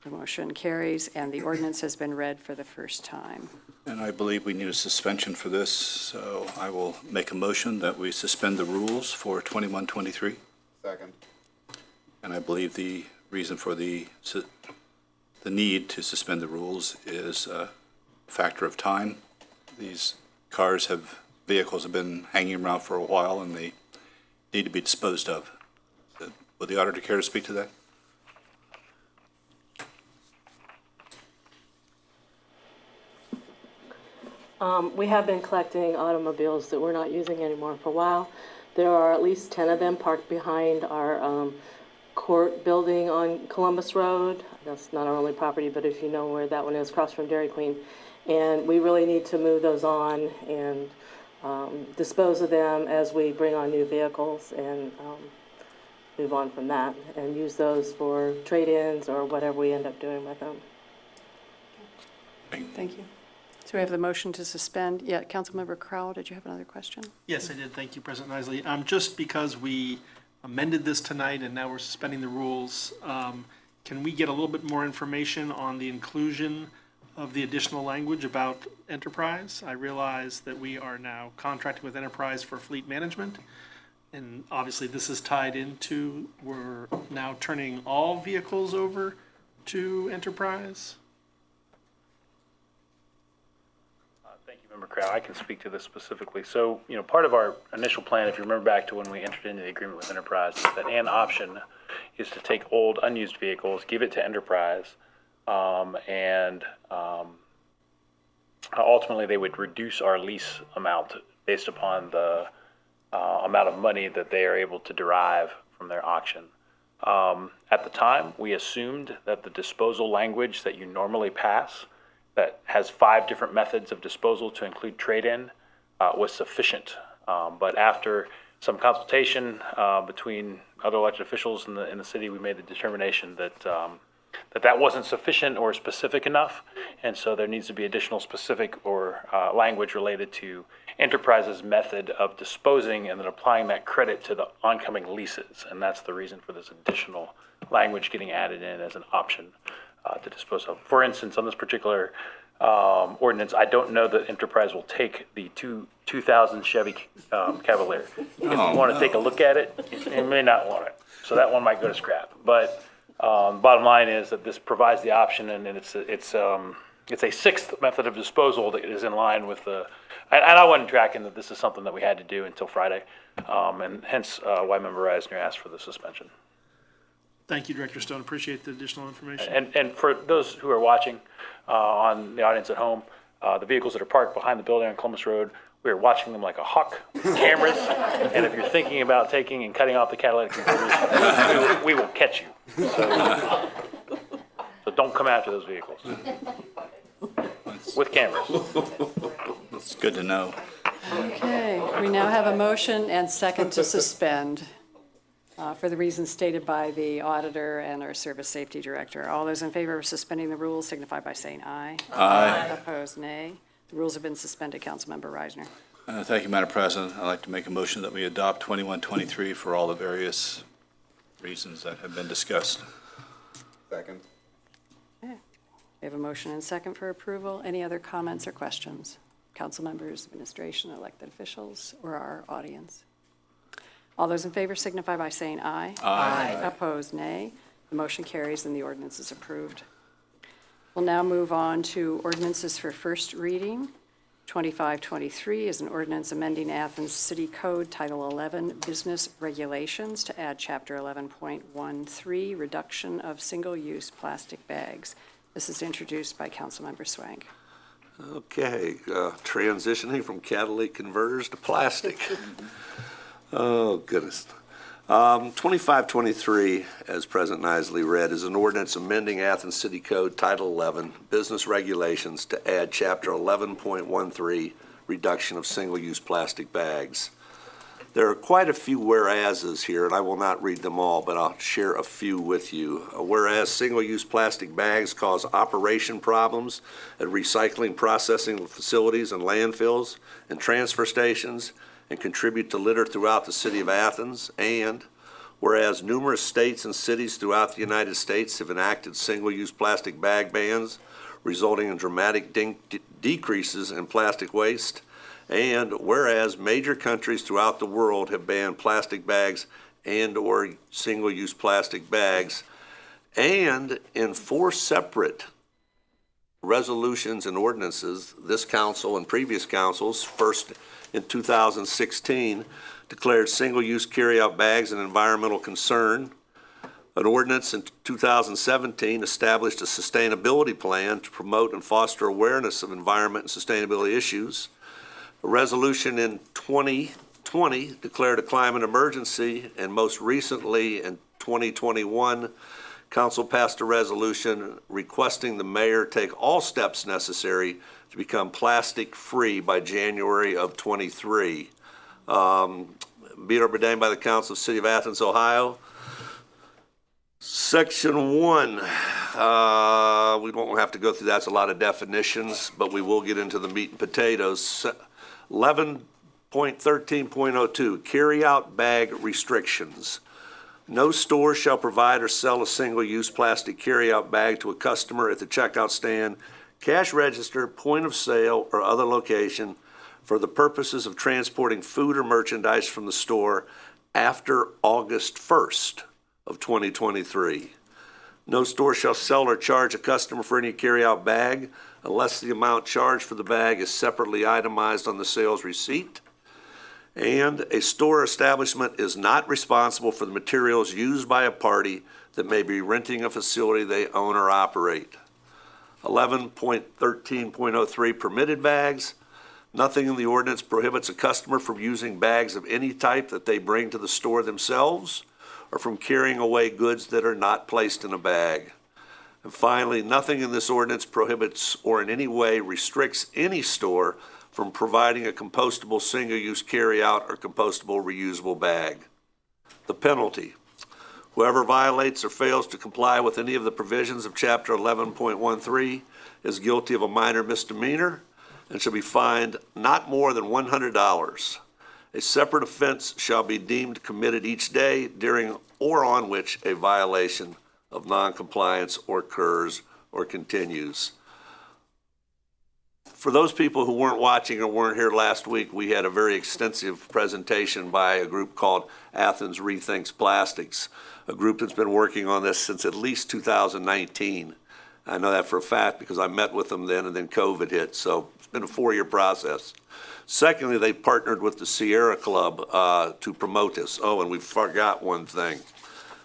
The motion carries, and the ordinance has been read for the first time. And I believe we need a suspension for this, so I will make a motion that we suspend the rules for 2123. Second. And I believe the reason for the need to suspend the rules is a factor of time. These vehicles have been hanging around for a while, and they need to be disposed of. Would the auditor care to speak to that? We have been collecting automobiles that we're not using anymore for a while. There are at least 10 of them parked behind our court building on Columbus Road. That's not our only property, but if you know where that one is, across from Dairy Queen. And we really need to move those on and dispose of them as we bring on new vehicles and move on from that and use those for trade-ins or whatever we end up doing with them. Thank you. So we have the motion to suspend. Yeah, Councilmember Crowell, did you have another question? Yes, I did. Thank you, President Isley. Just because we amended this tonight and now we're suspending the rules, can we get a little bit more information on the inclusion of the additional language about enterprise? I realize that we are now contracting with enterprise for fleet management. And obviously this is tied into, we're now turning all vehicles over to enterprise. Thank you, Member Crowell. I can speak to this specifically. So, part of our initial plan, if you remember back to when we entered into the agreement with Enterprise, is that an option is to take old unused vehicles, give it to Enterprise, and ultimately they would reduce our lease amount based upon the amount of money that they are able to derive from their auction. At the time, we assumed that the disposal language that you normally pass that has 5 different methods of disposal to include trade-in was sufficient. But after some consultation between other elected officials in the city, we made the determination that that wasn't sufficient or specific enough, and so there needs to be additional specific or language related to Enterprise's method of disposing and then applying that credit to the oncoming leases, and that's the reason for this additional language getting added in as an option to dispose of. For instance, on this particular ordinance, I don't know that Enterprise will take the 2000 Chevy Cavalier. If you want to take a look at it, you may not want it, so that one might go to scrap. But bottom line is that this provides the option, and it's a sixth method of disposal that is in line with the. And I wasn't tracking that this is something that we had to do until Friday, and hence why Member Reisner asked for the suspension. Thank you, Director Stone. Appreciate the additional information. And for those who are watching on the audience at home, the vehicles that are parked behind the building on Columbus Road, we are watching them like a hawk with cameras. And if you're thinking about taking and cutting off the catalytic converters, we will catch you. So don't come after those vehicles with cameras. It's good to know. Okay, we now have a motion and second to suspend for the reasons stated by the auditor and our service safety director. All those in favor of suspending the rules signify by saying aye. Aye. Opposed, nay. The rules have been suspended. Councilmember Reisner. Thank you, Madam President. I'd like to make a motion that we adopt 2123 for all the various reasons that have been discussed. Second. Okay. We have a motion and second for approval. Any other comments or questions? Council members, administration, elected officials, or our audience? All those in favor signify by saying aye. Aye. Opposed, nay. The motion carries and the ordinance is approved. We'll now move on to ordinances for first reading. 2523 is an ordinance amending Athens City Code Title 11 Business Regulations to add Chapter 11.13 Reduction of Single-Use Plastic Bags. This is introduced by Councilmember Swank. Okay, transitioning from catalytic converters to plastic. Oh, goodness. 2523, as President Isley read, is an ordinance amending Athens City Code Title 11, Business Regulations, to add Chapter 11.13, Reduction of Single-Use Plastic Bags. There are quite a few whereases here, and I will not read them all, but I'll share a few with you. Whereas single-use plastic bags cause operation problems at recycling processing facilities and landfills and transfer stations and contribute to litter throughout the city of Athens. And whereas numerous states and cities throughout the United States have enacted single-use plastic bag bans, resulting in dramatic decreases in plastic waste. And whereas major countries throughout the world have banned plastic bags and/or single-use plastic bags, and in 4 separate resolutions and ordinances, this council and previous councils, first in 2016, declared single-use carryout bags an environmental concern. An ordinance in 2017 established a sustainability plan to promote and foster awareness of environment and sustainability issues. A resolution in 2020 declared a climate emergency, and most recently in 2021, Council passed a resolution requesting the mayor take all steps necessary to become plastic-free by January of 23. Be it ordained by the Council of the City of Athens, Ohio. Section 1, we won't have to go through that. It's a lot of definitions, but we will get into the meat and potatoes. 11.13.02, carry-out bag restrictions. No store shall provide or sell a single-use plastic carry-out bag to a customer at the checkout stand, cash register, point of sale, or other location for the purposes of transporting food or merchandise from the store after August 1st of 2023. No store shall sell or charge a customer for any carry-out bag unless the amount charged for the bag is separately itemized on the sales receipt. And a store establishment is not responsible for the materials used by a party that may be renting a facility they own or operate. 11.13.03, permitted bags. Nothing in the ordinance prohibits a customer from using bags of any type that they bring to the store themselves or from carrying away goods that are not placed in a bag. And finally, nothing in this ordinance prohibits or in any way restricts any store from providing a compostable single-use carry-out or compostable reusable bag. The penalty. Whoever violates or fails to comply with any of the provisions of Chapter 11.13 is guilty of a minor misdemeanor and shall be fined not more than $100. A separate offense shall be deemed committed each day during or on which a violation of noncompliance occurs or continues. For those people who weren't watching or weren't here last week, we had a very extensive presentation by a group called Athens Rethinks Plastics, a group that's been working on this since at least 2019. I know that for a fact because I met with them then and then COVID hit, so it's been a 4-year process. Secondly, they partnered with the Sierra Club to promote this. Oh, and we forgot one thing.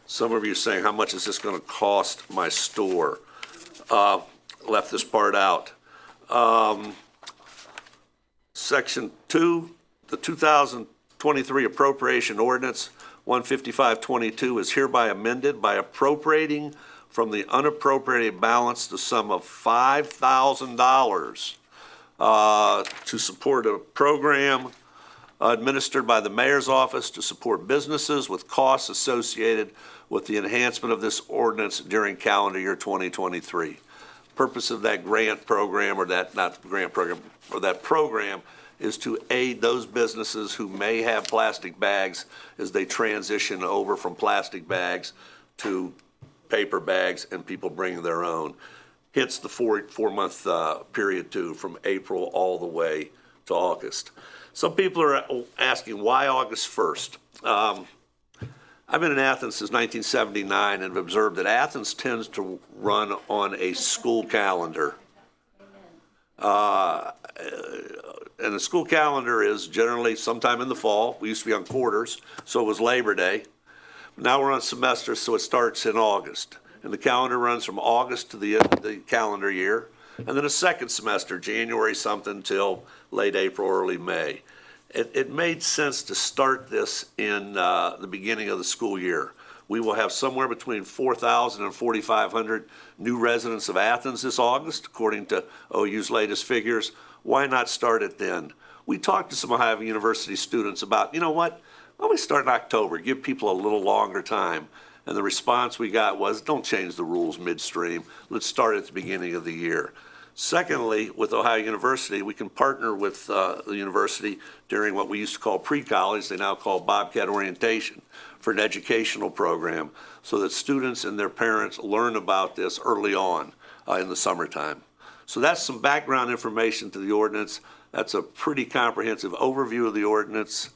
Some of you are saying, how much is this going to cost my store? Left this part out. Section 2, the 2023 Appropriation Ordinance 15522 is hereby amended by appropriating from the unappropriated balance the sum of $5,000 to support a program administered by the mayor's office to support businesses with costs associated with the enhancement of this ordinance during calendar year 2023. Purpose of that grant program, or that, not grant program, or that program is to aid those businesses who may have plastic bags as they transition over from plastic bags to paper bags and people bring their own. Hence the four-month period too, from April all the way to August. Some people are asking why August 1st? I've been in Athens since 1979 and have observed that Athens tends to run on a school calendar. And the school calendar is generally sometime in the fall. We used to be on quarters, so it was Labor Day. Now we're on semesters, so it starts in August. And the calendar runs from August to the end of the calendar year. And then a second semester, January something till late April, early May. it made sense to start this in the beginning of the school year. We will have somewhere between 4,000 and 4,500 new residents of Athens this August, according to OU's latest figures. Why not start it then? We talked to some Ohio University students about, you know what, why don't we start in October, give people a little longer time? And the response we got was, don't change the rules midstream. Let's start at the beginning of the year. Secondly, with Ohio University, we can partner with the university during what we used to call pre-college, they now call Bobcat Orientation, for an educational program so that students and their parents learn about this early on in the summertime. So that's some background information to the ordinance. That's a pretty comprehensive overview of the ordinance.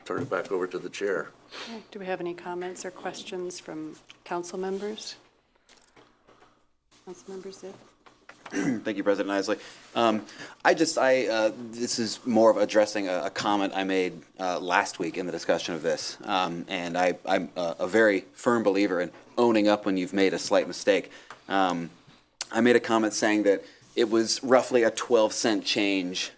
Turn it back over to the chair. Okay. Do we have any comments or questions from council members? Council members, Zip? Thank you, President Isley. This is more of addressing a comment I made last week in the discussion of this. And I'm a very firm believer in owning up when you've made a slight mistake. I made a comment saying that it was roughly a 12-cent change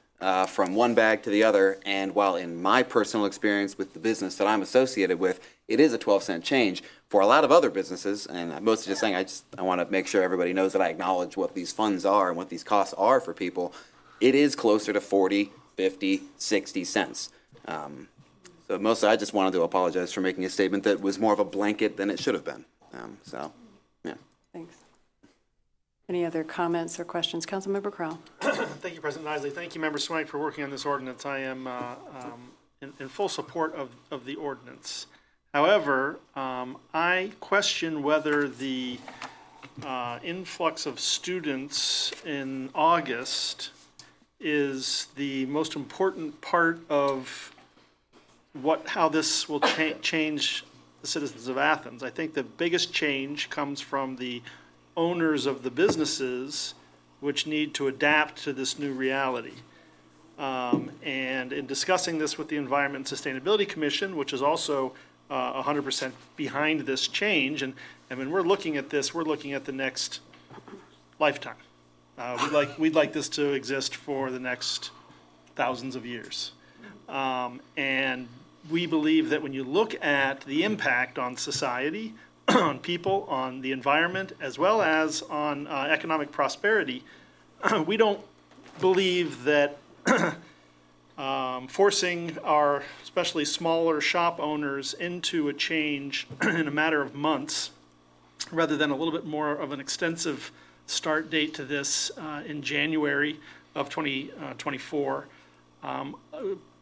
from one bag to the other. And while in my personal experience with the business that I'm associated with, it is a 12-cent change, for a lot of other businesses, and I'm mostly just saying I want to make sure everybody knows that I acknowledge what these funds are and what these costs are for people, it is closer to 40, 50, 60 cents. So mostly I just wanted to apologize for making a statement that was more of a blanket than it should have been. Yeah. Thanks. Any other comments or questions? Councilmember Crowell. Thank you, President Isley. Thank you, Member Swank, for working on this ordinance. I am in full support of the ordinance. However, I question whether the influx of students in August is the most important part of how this will change the citizens of Athens. I think the biggest change comes from the owners of the businesses, which need to adapt to this new reality. And in discussing this with the Environment and Sustainability Commission, which is also 100% behind this change, and when we're looking at this, we're looking at the next lifetime. We'd like this to exist for the next thousands of years. And we believe that when you look at the impact on society, on people, on the environment, as well as on economic prosperity, we don't believe that forcing our especially smaller shop owners into a change in a matter of months, rather than a little bit more of an extensive start date to this in January of 2024,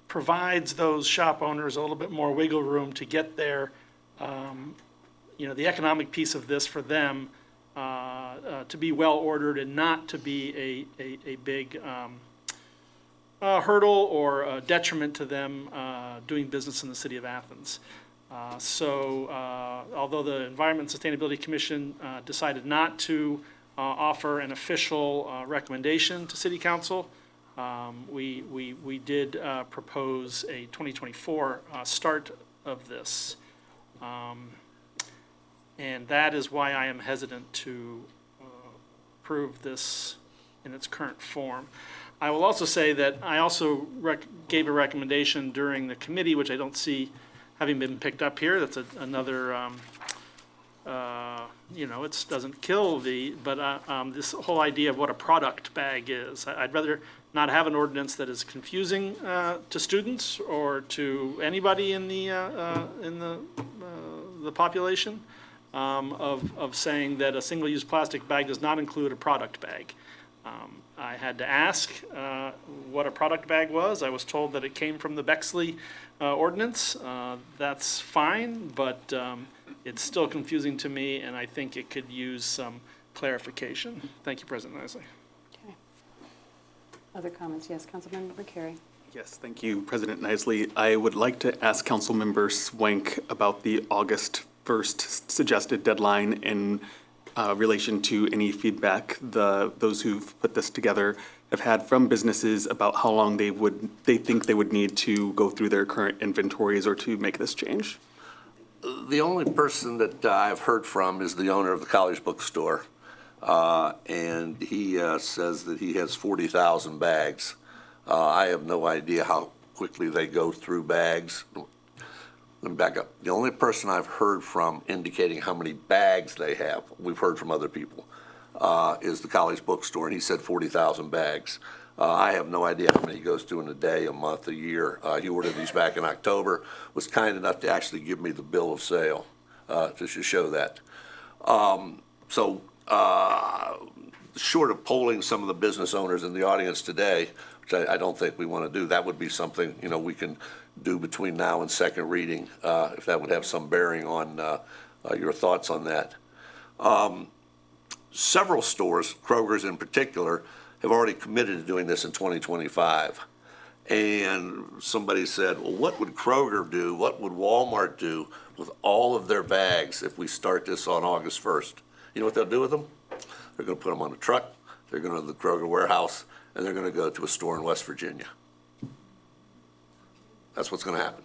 provides those shop owners a little bit more wiggle room to get their, the economic piece of this for them to be well ordered and not to be a big hurdle or a detriment to them doing business in the city of Athens. Although the Environment and Sustainability Commission decided not to offer an official recommendation to City Council, we did propose a 2024 start of this. And that is why I am hesitant to approve this in its current form. I will also say that I also gave a recommendation during the committee, which I don't see having been picked up here. That's another, it doesn't kill but this whole idea of what a product bag is. I'd rather not have an ordinance that is confusing to students or to anybody in the population of saying that a single-use plastic bag does not include a product bag. I had to ask what a product bag was. I was told that it came from the Bexley ordinance. That's fine, but it's still confusing to me, and I think it could use some clarification. Thank you, President Isley. Okay. Other comments? Yes, Councilmember Carey. Yes, thank you, President Isley. I would like to ask Councilmember Swank about the August 1st suggested deadline in relation to any feedback those who've put this together have had from businesses about how long they think they would need to go through their current inventories or to make this change. The only person that I've heard from is the owner of the college bookstore, and he says that he has 40,000 bags. I have no idea how quickly they go through bags. Let me back up. The only person I've heard from indicating how many bags they have, we've heard from other people, is the College Bookstore, and he said 40,000 bags. I have no idea how many he goes through in a day, a month, a year. He ordered these back in October, was kind enough to actually give me the bill of sale to show that. Short of polling some of the business owners in the audience today, which I don't think we want to do, that would be something, we can do between now and second reading, if that would have some bearing on your thoughts on that. Several stores, Kroger's in particular, have already committed to doing this in 2025. And somebody said, well, what would Kroger do? What would Walmart do with all of their bags if we start this on August 1st? You know what they'll do with them? They're going to put them on a truck, they're going to the Kroger warehouse, and they're going to go to a store in West Virginia. That's what's going to happen.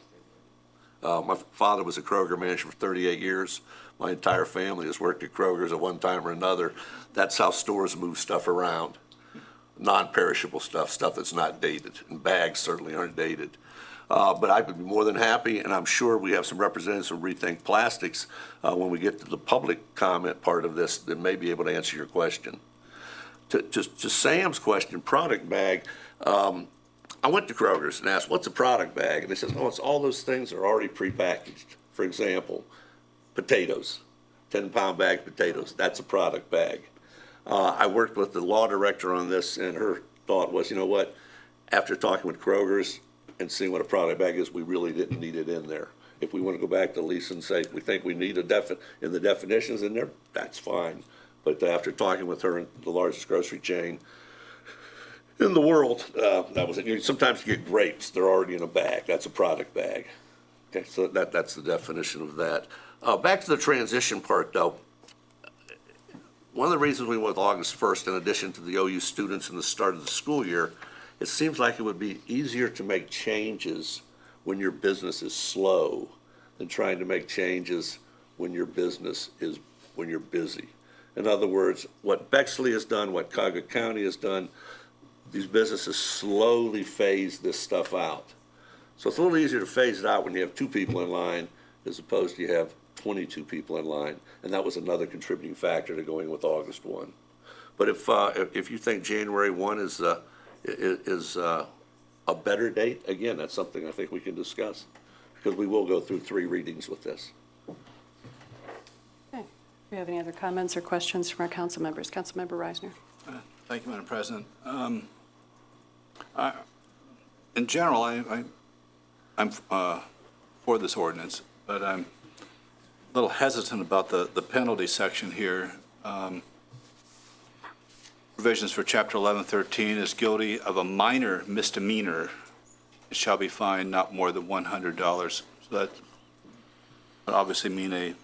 My father was a Kroger manager for 38 years. My entire family has worked at Kroger's at one time or another. That's how stores move stuff around. Non-perishable stuff that's not dated, and bags certainly aren't dated. But I would be more than happy, and I'm sure we have some representatives from Rethink Plastics when we get to the public comment part of this that may be able to answer your question. To Sam's question, product bag, I went to Kroger's and asked, what's a product bag? And they said, oh, it's all those things that are already prepackaged. For example, potatoes, 10-pound bag of potatoes, that's a product bag. I worked with the law director on this, and her thought was, you know what, after talking with Kroger's and seeing what a product bag is, we really didn't need it in there. If we want to go back to Lisa and say, we think we need in the definitions in there, that's fine. But after talking with her in the largest grocery chain in the world, that was it. Sometimes you get grapes, they're already in a bag. That's a product bag. Okay, so that's the definition of that. Back to the transition part, though. One of the reasons we went with August 1st, in addition to the OU students and the start of the school year, it seems like it would be easier to make changes when your business is slow than trying to make changes when your business is, when you're busy. In other words, what Bexley has done, what Cuyahoga County has done, these businesses slowly phase this stuff out. So it's a little easier to phase it out when you have 2 people in line as opposed to you have 22 people in line, and that was another contributing factor to going with August 1. But if you think January 1 is a better date, again, that's something I think we can discuss, because we will go through 3 readings with this. Okay. Do we have any other comments or questions from our council members? Councilmember Reisner. Thank you, Madam President. In general, I'm for this ordinance, but I'm a little hesitant about the penalty section here. Provisions for Chapter 1113 is guilty of a minor misdemeanor. It shall be fined not more than $100. So that would obviously mean a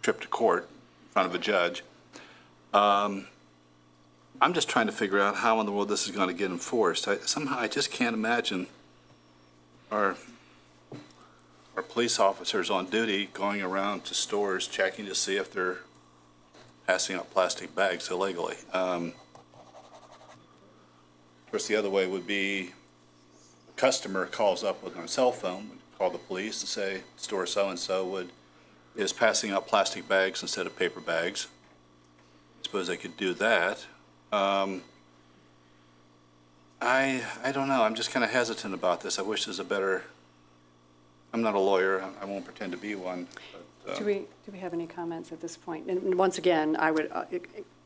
trip to court in front of a judge. I'm just trying to figure out how in the world this is going to get enforced. Somehow I just can't imagine our police officers on duty going around to stores checking to see if they're passing out plastic bags illegally. Of course, the other way would be a customer calls up with their cell phone, would call the police and say, store so-and-so is passing out plastic bags instead of paper bags. I suppose they could do that. I don't know. I'm just kind of hesitant about this. I wish there's a better. I'm not a lawyer. I won't pretend to be one. But, Do we have any comments at this point? And once again, I would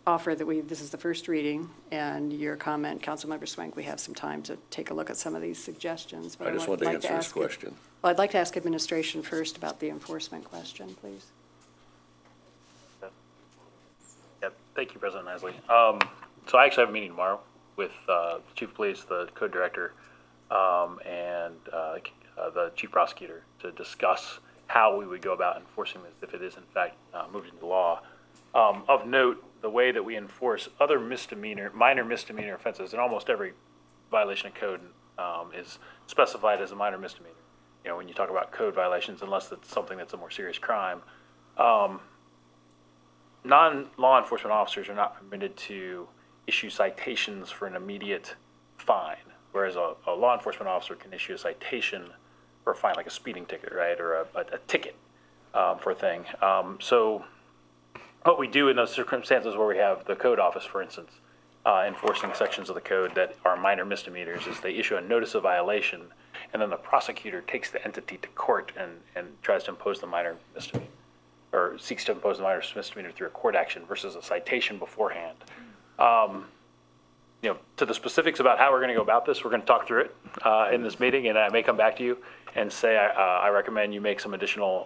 offer that this is the first reading, and your comment, Councilmember Swank, we have some time to take a look at some of these suggestions. But I just wanted to answer this question. Well, I'd like to ask administration first about the enforcement question, please. Yeah, thank you, President Isley. So I actually have a meeting tomorrow with the Chief of Police, the Code Director, and the Chief Prosecutor to discuss how we would go about enforcing this if it is in fact moved into law. Of note, the way that we enforce other minor misdemeanor offenses in almost every violation of code is specified as a minor misdemeanor. You know, when you talk about code violations, unless it's something that's a more serious crime, non-law enforcement officers are not permitted to issue citations for an immediate fine. whereas a law enforcement officer can issue a citation or a fine, like a speeding ticket, right, or a ticket for a thing. So what we do in those circumstances where we have the code office, for instance, enforcing sections of the code that are minor misdemeanors, is they issue a notice of violation, and then the prosecutor takes the entity to court and tries to impose the minor misdemeanor, or seeks to impose the minor misdemeanor through a court action versus a citation beforehand. To the specifics about how we're going to go about this, we're going to talk through it in this meeting, and I may come back to you and say I recommend you make some additional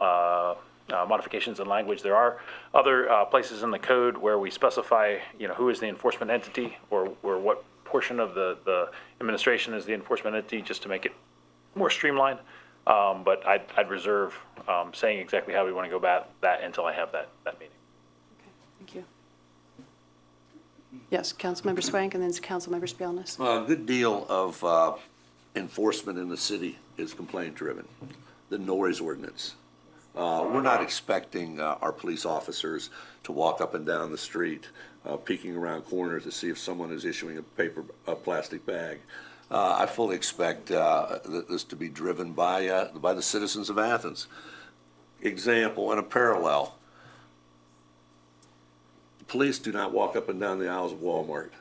modifications in language. There are other places in the code where we specify, who is the enforcement entity, or what portion of the administration is the enforcement entity, just to make it more streamlined. But I'd reserve saying exactly how we want to go about that until I have that meeting. Okay, thank you. Yes, Councilmember Swank, and then Councilmember Spielness. A good deal of enforcement in the city is complaint-driven. The noise ordinance. We're not expecting our police officers to walk up and down the street, peeking around corners to see if someone is issuing a plastic bag. I fully expect this to be driven by the citizens of Athens. Example, and a parallel. Police do not walk up and down the aisles of Walmart.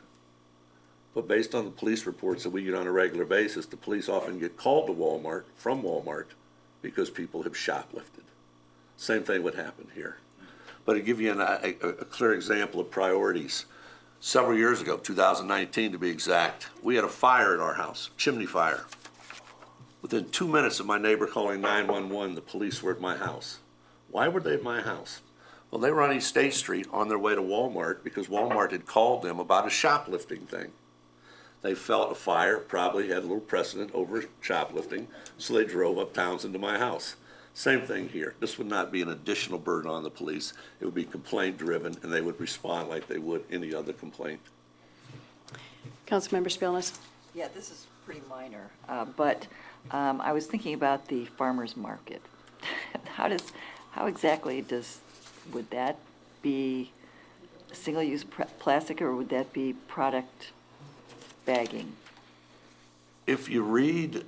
But based on the police reports that we get on a regular basis, the police often get called to Walmart, from Walmart, because people have shoplifted. Same thing would happen here. But to give you a clear example of priorities, several years ago, 2019 to be exact, we had a fire at our house, chimney fire. Within 2 minutes of my neighbor calling 911, the police were at my house. Why were they at my house? Well, they were on East State Street on their way to Walmart because Walmart had called them about a shoplifting thing. They felt a fire probably had a little precedent over shoplifting, so they drove up Townsend to my house. Same thing here. This would not be an additional burden on the police. It would be complaint-driven, and they would respond like they would any other complaint. Councilmember Spielness. Yeah, this is pretty minor, but I was thinking about the farmer's market. How exactly would that be single-use plastic, or would that be product bagging? If you read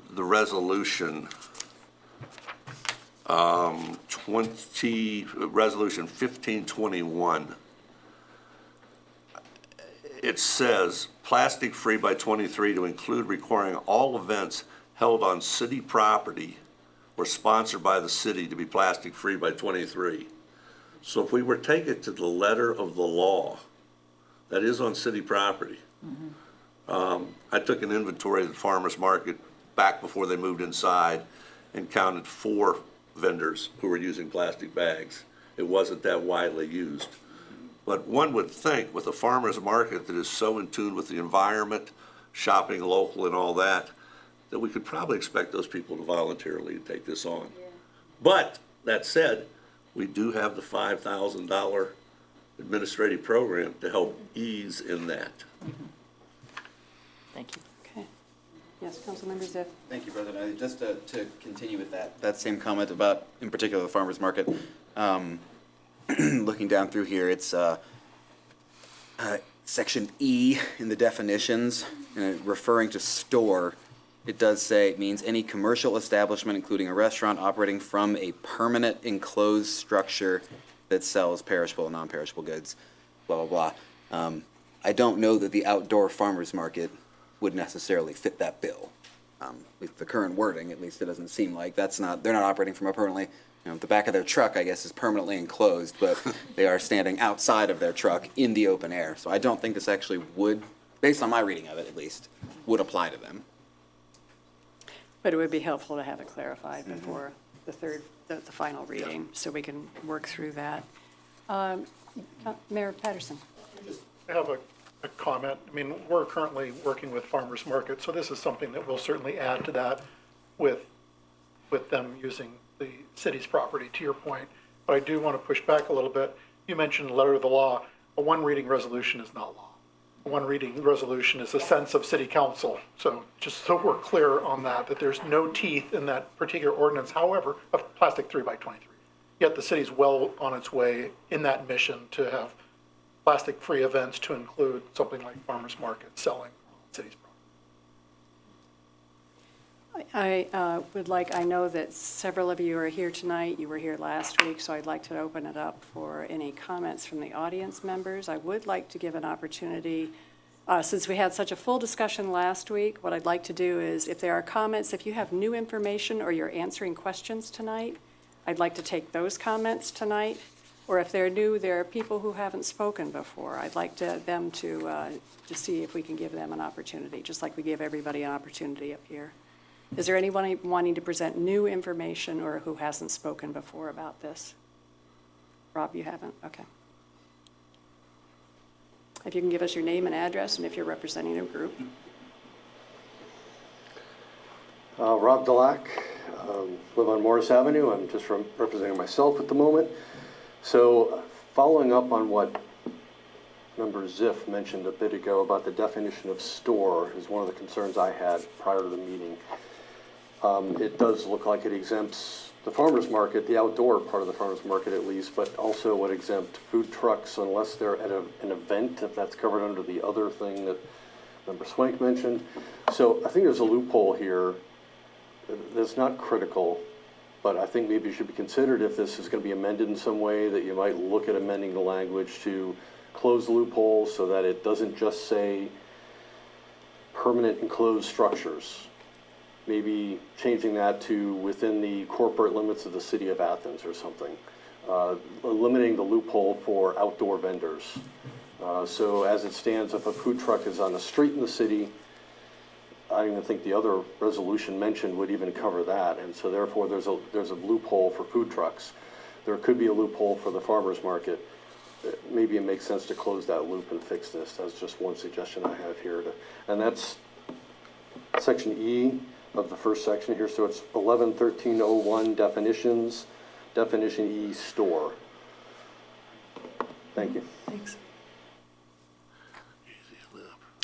the resolution, Resolution 1521, it says plastic-free by 23 to include requiring all events held on city property or sponsored by the city to be plastic-free by 23. So if we were to take it to the letter of the law, that is on city property. I took an inventory of the farmer's market back before they moved inside and counted 4 vendors who were using plastic bags. It wasn't that widely used. But one would think with a farmer's market that is so in tune with the environment, shopping local and all that, that we could probably expect those people to voluntarily take this on. Yeah. But that said, we do have the $5,000 administrative program to help ease in that. Thank you. Okay. Yes, Councilmember Ziff. Thank you, President. Just to continue with that same comment about, in particular, the farmer's market, looking down through here, it's Section E in the definitions, referring to store. It does say it means any commercial establishment, including a restaurant, operating from a permanent enclosed structure that sells perishable and non-perishable goods, blah, blah, blah. I don't know that the outdoor farmer's market would necessarily fit that bill. With the current wording, at least it doesn't seem like they're not operating from a permanently, the back of their truck, I guess, is permanently enclosed, but they are standing outside of their truck in the open air. So I don't think this actually would, based on my reading of it at least, would apply to them. But it would be helpful to have it clarified before the final reading, so we can work through that. Mayor Patterson. I have a comment. I mean, we're currently working with farmers market, so this is something that we'll certainly add to that with them using the city's property, to your point. But I do want to push back a little bit. You mentioned the letter of the law. A one-reading resolution is not law. A one-reading resolution is a sense of city council. So just so we're clear on that there's no teeth in that particular ordinance, however, of plastic 3x23. Yet the city's well on its way in that mission to have plastic-free events to include something like farmers market selling city's I know that several of you are here tonight, you were here last week, so I'd like to open it up for any comments from the audience members. I would like to give an opportunity, since we had such a full discussion last week, what I'd like to do is, if there are comments, if you have new information or you're answering questions tonight, I'd like to take those comments tonight. Or if they're new, there are people who haven't spoken before. I'd like them to see if we can give them an opportunity, just like we give everybody an opportunity up here. Is there anyone wanting to present new information or who hasn't spoken before about this? Rob, you haven't? Okay. If you can give us your name and address and if you're representing a group. Rob Delac, live on Morris Avenue. I'm just representing myself at the moment. So following up on what Member Ziff mentioned a bit ago about the definition of store is one of the concerns I had prior to the meeting. It does look like it exempts the farmer's market, the outdoor part of the farmer's market at least, but also would exempt food trucks unless they're at an event, if that's covered under the other thing that Member Swank mentioned. So I think there's a loophole here that's not critical, but I think maybe it should be considered if this is going to be amended in some way, that you might look at amending the language to close the loophole so that it doesn't just say permanent enclosed structures. Maybe changing that to within the corporate limits of the city of Athens or something. Eliminating the loophole for outdoor vendors. So as it stands, if a food truck is on the street in the city, I don't even think the other resolution mentioned would even cover that, and so therefore there's a loophole for food trucks. There could be a loophole for the farmer's market. Maybe it makes sense to close that loop and fix this. That's just one suggestion I have here. And that's section E of the first section here. So it's 11-1301 definitions, definition E, store. Thank you. Thanks.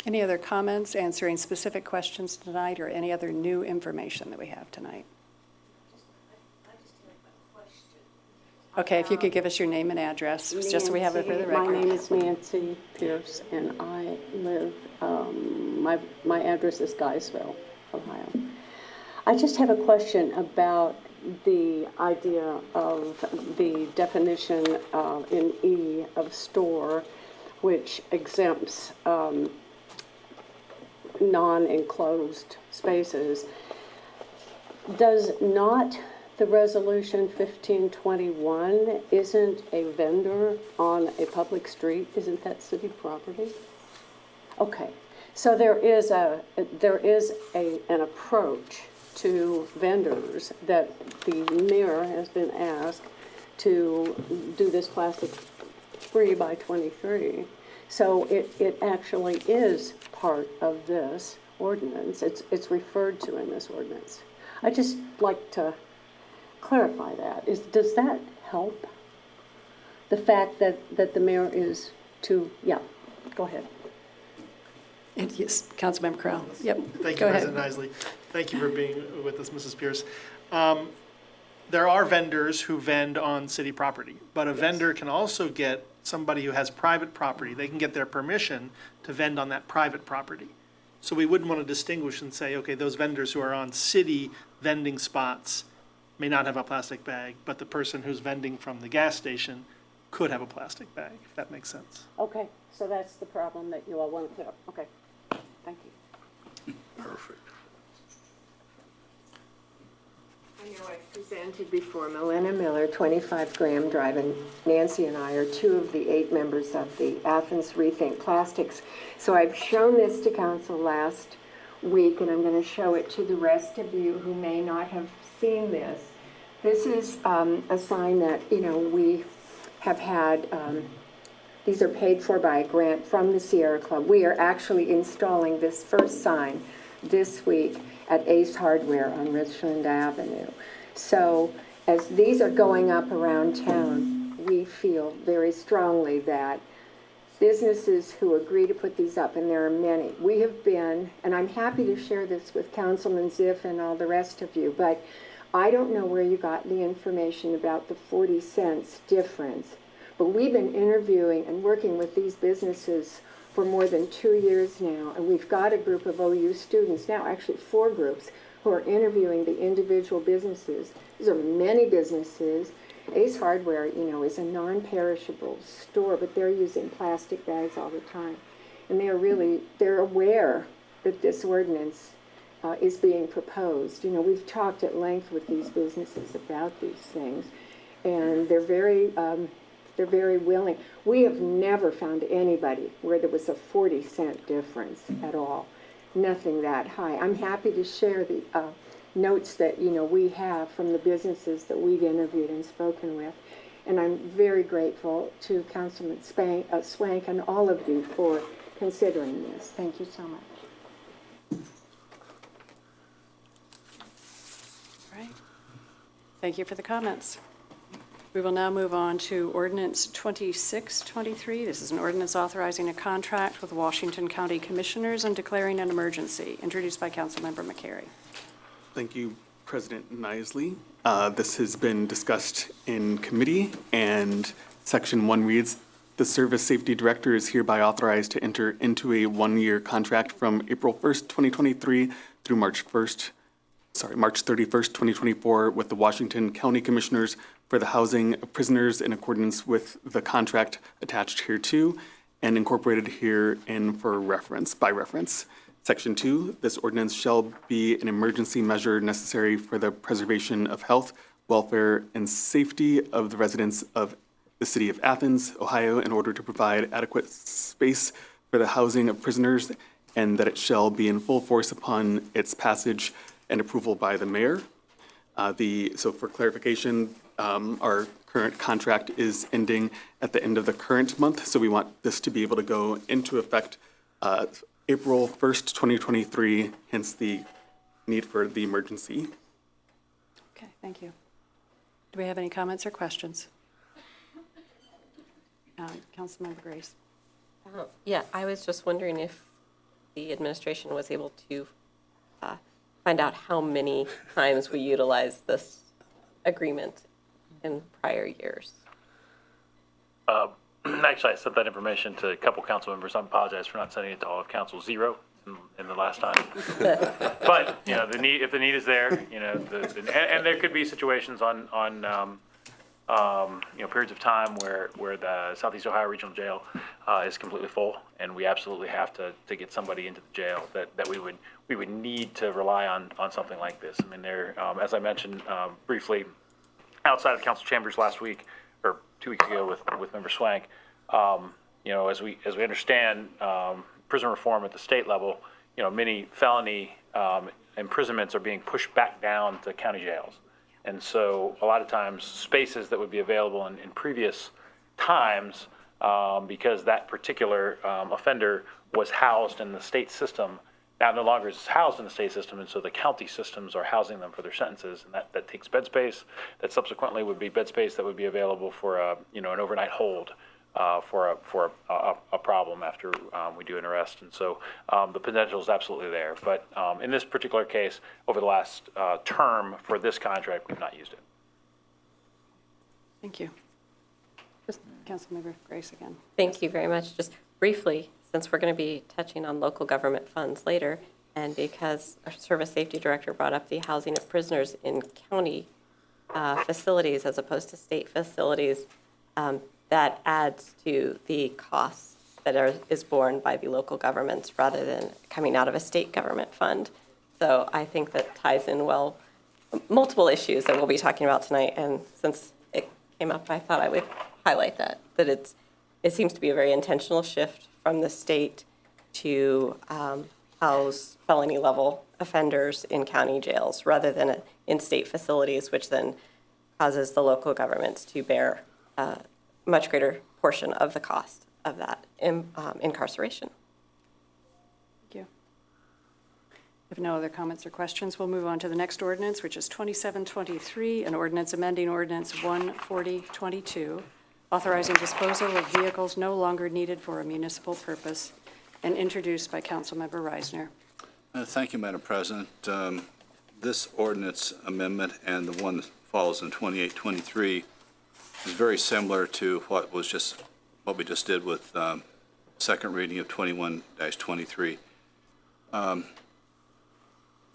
Any other comments, answering specific questions tonight, or any other new information that we have tonight? Okay, if you could give us your name and address, just so we have it for the record. My name is Nancy Pierce, and I live, my address is Guysville, Ohio. I just have a question about the idea of the definition in E of store, which exempts non-enclosed spaces. Does not the resolution 1521, isn't a vendor on a public street, isn't that city property? Okay, so there is an approach to vendors that the mayor has been asked to do this plastic free by 23. So it actually is part of this ordinance. It's referred to in this ordinance. I just like to clarify that. Does that help? The fact that the mayor is to, yeah, go ahead. Yes, Councilmember Crowell. Yep. Thank Go you, ahead. President Isley. Thank you for being with us, Mrs. Pierce. There are vendors who vend on city property, but a vendor can also get somebody who has private property. They can get their permission to vend on that private property. So we wouldn't want to distinguish and say, okay, those vendors who are on city vending spots may not have a plastic bag, but the person who's vending from the gas station could have a plastic bag, if that makes sense. Okay, so that's the problem that you all want to clear up. Okay, thank you. Perfect. I know I've presented before. Milena Miller, 25 Graham Drive, and Nancy and I are two of the 8 members of the Athens Rethink Plastics. So I've shown this to council last week, and I'm going to show it to the rest of you who may not have seen this. This is a sign that, we have had, these are paid for by a grant from the Sierra Club. We are actually installing this first sign this week at Ace Hardware on Richland Avenue. So as these are going up around town, we feel very strongly that businesses who agree to put these up, and there are many, we have been, and I'm happy to share this with Councilman Ziff and all the rest of you, but I don't know where you got the information about the 40 cents difference, but we've been interviewing and working with these businesses for more than 2 years now, and we've got a group of OU students now, actually 4 groups, who are interviewing the individual businesses. These are many businesses. Ace Hardware, is a non-perishable store, but they're using plastic bags all the time. And they're aware that this ordinance is being proposed. We've talked at length with these businesses about these things, and they're very willing. We have never found anybody where there was a 40-cent difference at all. Nothing that high. I'm happy to share the notes that we have from the businesses that we've interviewed and spoken with, and I'm very grateful to Councilman Swank and all of you for considering this. Thank you so much. All right. Thank you for the comments. We will now move on to Ordinance 2623. This is an ordinance authorizing a contract with Washington County Commissioners and declaring an emergency, introduced by Councilmember McCary. Thank you, President Nisley. This has been discussed in committee, and Section 1 reads, the Service Safety Director is hereby authorized to enter into a one-year contract from April 1st, 2023 through March 31st, 2024 with the Washington County Commissioners for the housing of prisoners in accordance with the contract attached hereto and incorporated herein for reference, by reference. Section 2, this ordinance shall be an emergency measure necessary for the preservation of health, welfare, and safety of the residents of the city of Athens, Ohio, in order to provide adequate space for the housing of prisoners, and that it shall be in full force upon its passage and approval by the mayor. So for clarification, our current contract is ending at the end of the current month, so we want this to be able to go into effect April 1st, 2023, hence the need for the emergency. Okay, thank you. Do we have any comments or questions? Councilmember Grace. Yeah, I was just wondering if the administration was able to find out how many times we utilized this agreement in prior years. Actually, I sent that information to a couple council members. I apologize for not sending it to all of council. 0 in the last time. But, if the need is there, and there could be situations on periods of time where the Southeast Ohio Regional Jail is completely full, and we absolutely have to get somebody into the jail, that we would need to rely on something like this. I mean, as I mentioned briefly, outside of council chambers last week, or 2 weeks ago with Member Swank, as we understand prison reform at the state level, many felony imprisonments are being pushed back down to county jails. And so a lot of times spaces that would be available in previous times, because that particular offender was housed in the state system, now no longer is housed in the state system, and so the county systems are housing them for their sentences, and that takes bed space. That subsequently would be bed space that would be available for an overnight hold for a problem after we do an arrest. And so the potential is absolutely there. But in this particular case, over the last term for this contract, we've not used it. Thank you. Just Councilmember Grace again. Thank you very much. Just briefly, since we're going to be touching on local government funds later, and because our Service Safety Director brought up the housing of prisoners in county facilities as opposed to state facilities, that adds to the costs that is borne by the local governments rather than coming out of a state government fund. So I think that ties in well multiple issues that we'll be talking about tonight. And since it came up, I thought I would highlight that it seems to be a very intentional shift from the state to house felony level offenders in county jails rather than in state facilities, which then causes the local governments to bear much greater portion of the cost of that incarceration. Thank you. If no other comments or questions, we'll move on to the next ordinance, which is 2723, an ordinance amending Ordinance 14022, authorizing disposal of vehicles no longer needed for a municipal purpose, and introduced by Councilmember Reisner. Thank you, Madam President. This ordinance amendment and the one that follows in 2823 is very similar to what we just did with second reading of 21-23.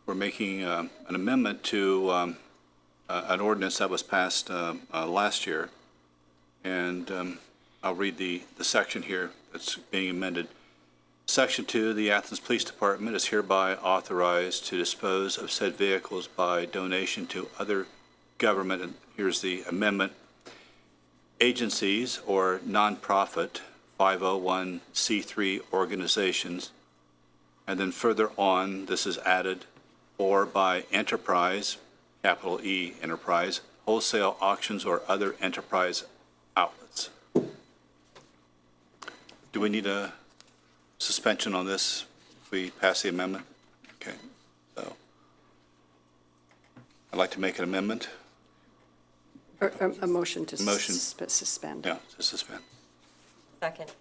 we're making an amendment to an ordinance that was passed last year. And I'll read the section here that's being amended. Section 2, the Athens Police Department is hereby authorized to dispose of said vehicles by donation to other government, and here's the amendment, agencies or nonprofit 501c3 organizations. And then further on, this is added, or by enterprise, capital E, enterprise, wholesale auctions or other enterprise outlets. Do we need a suspension on this if we pass the amendment? Okay, so I'd like to make an amendment. Or a motion to Motion. suspend. Yeah, to suspend. Second.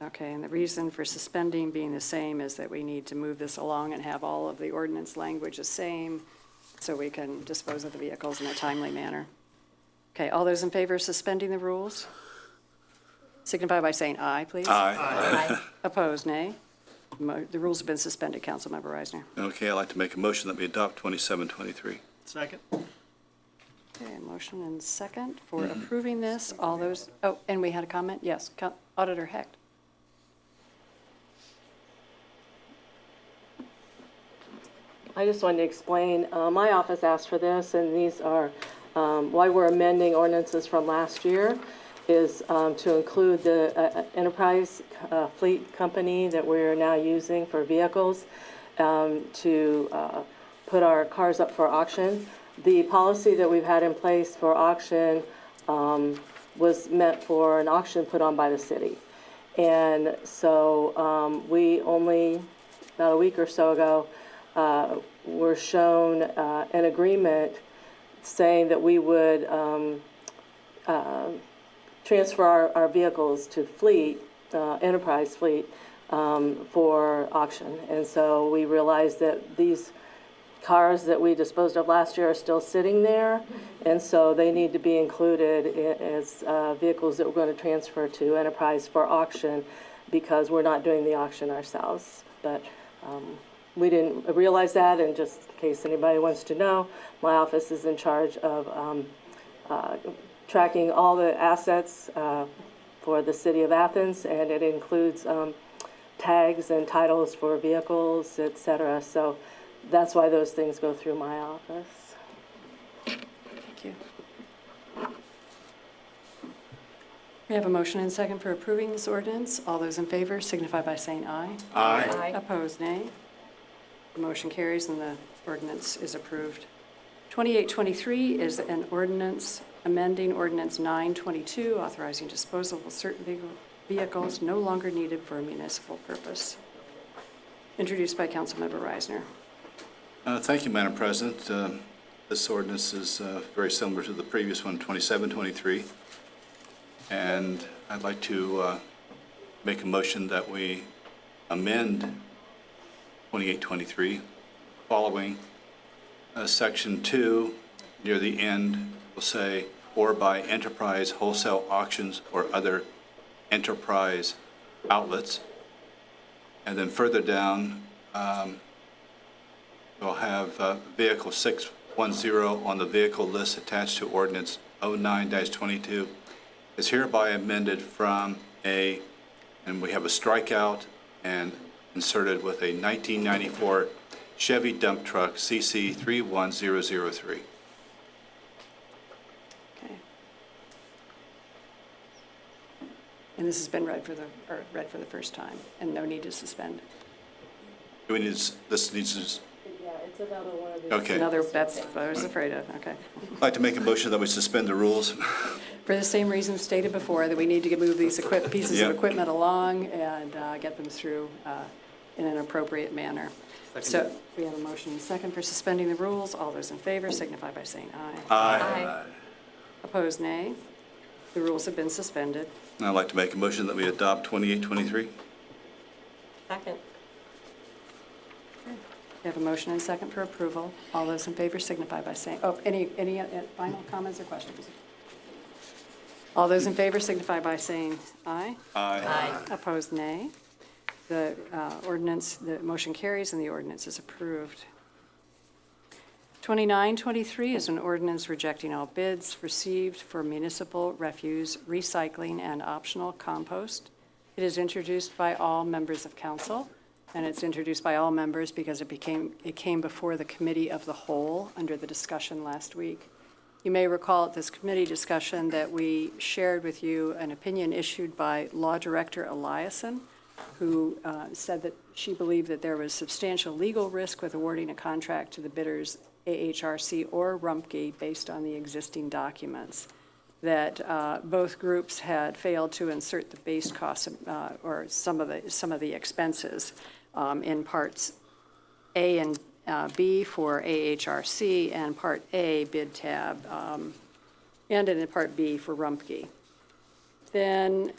Okay, and the reason for suspending being the same is that we need to move this along and have all of the ordinance language the same so we can dispose of the vehicles in a timely manner. Okay, all those in favor of suspending the rules? Signify by saying aye, please. Aye. Opposed, nay. The rules have been suspended, Councilmember Reisner. Okay, I'd like to make a motion that we adopt 2723. Second. Okay, motion and second for approving this. All those, oh, and we had a comment? Yes, Auditor Hecht. I just wanted to explain, my office asked for this, and these are, why we're amending ordinances from last year is to include the enterprise fleet company that we're now using for vehicles to put our cars up for auction. The policy that we've had in place for auction was meant for an auction put on by the city. And so we only, about a week or so ago, were shown an agreement saying that we would transfer our vehicles to fleet, enterprise fleet, for auction. And so we realized that these cars that we disposed of last year are still sitting there, and so they need to be included as vehicles that we're going to transfer to enterprise for auction because we're not doing the auction ourselves. But we didn't realize that, and just in case anybody wants to know, my office is in charge of tracking all the assets for the city of Athens, and it includes tags and titles for vehicles, et cetera. So that's why those things go through my office. Thank you. We have a motion and second for approving this ordinance. All those in favor signify by saying aye. Aye. Opposed, nay. The motion carries and the ordinance is approved. 2823 is an ordinance amending Ordinance 922, authorizing disposal of certain vehicles no longer needed for a municipal purpose. Introduced by Councilmember Reisner. Thank you, Madam President. This ordinance is very similar to the previous one, 2723. And I'd like to make a motion that we amend 2823 following Section 2 near the end will say, or by enterprise wholesale auctions or other enterprise outlets. And then further down, we'll have vehicle 610 on the vehicle list attached to ordinance 09-22 is hereby amended from and we have a strikeout and inserted with a 1994 Chevy dump truck CC 31003. Okay. And this has been read for the first time, and no need to suspend. Do we need, this needs Yeah, it's another one of these. Okay. Another, that's what I was afraid of, okay. I'd like to make a motion that we suspend the rules. For the same reasons stated before, that we need to move these pieces of Yep. equipment along and get them through in an appropriate manner. So we have a motion and second for suspending the rules. All those in favor signify by saying aye. Aye. Opposed, nay. The rules have been suspended. And I'd like to make a motion that we adopt 2823. Second. We have a motion and second for approval. All those in favor signify by saying, oh, any final comments or questions? All those in favor signify by saying aye. Aye. Opposed, nay. The the motion carries and the ordinance is approved. 2923 is an ordinance rejecting all bids received for municipal refuse, recycling, and optional compost. It is introduced by all members of council, and it's introduced by all members because it came before the committee of the whole under the discussion last week. You may recall at this committee discussion that we shared with you an opinion issued by Law Director Eliason, who said that she believed that there was substantial legal risk with awarding a contract to the bidders AHRC or Rumpke based on the existing documents, that both groups had failed to insert the base costs or some of the expenses in parts A and B for AHRC and part A bid tab, and in part B for Rumpke. Then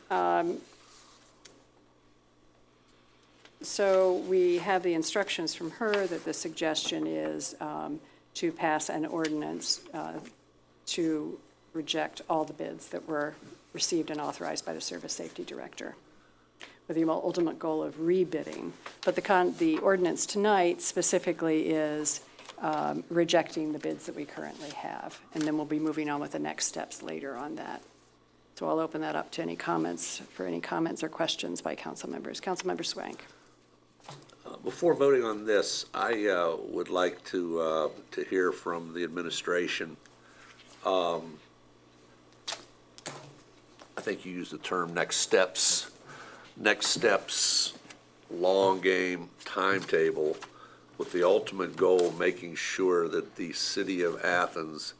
so we have the instructions from her that the suggestion is to pass an ordinance to reject all the bids that were received and authorized by the Service Safety Director, with the ultimate goal of rebidding. But the ordinance tonight specifically is rejecting the bids that we currently have, and then we'll be moving on with the next steps later on that. So I'll open that up to any comments or questions by council members. Councilmember Swank. Before voting on this, I would like to hear from the administration. I think you used the term next steps, long game, timetable, with the ultimate goal of making sure that the city of Athens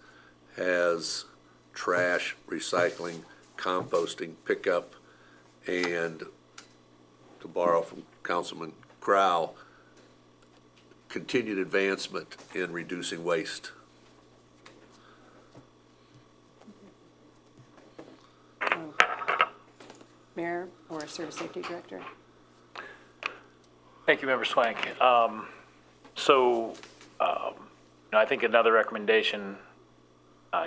has trash, recycling, composting, pickup, and, to borrow from Councilman Crow, continued advancement in reducing waste. Mayor or Service Safety Director? Thank you, Member Swank. I think another recommendation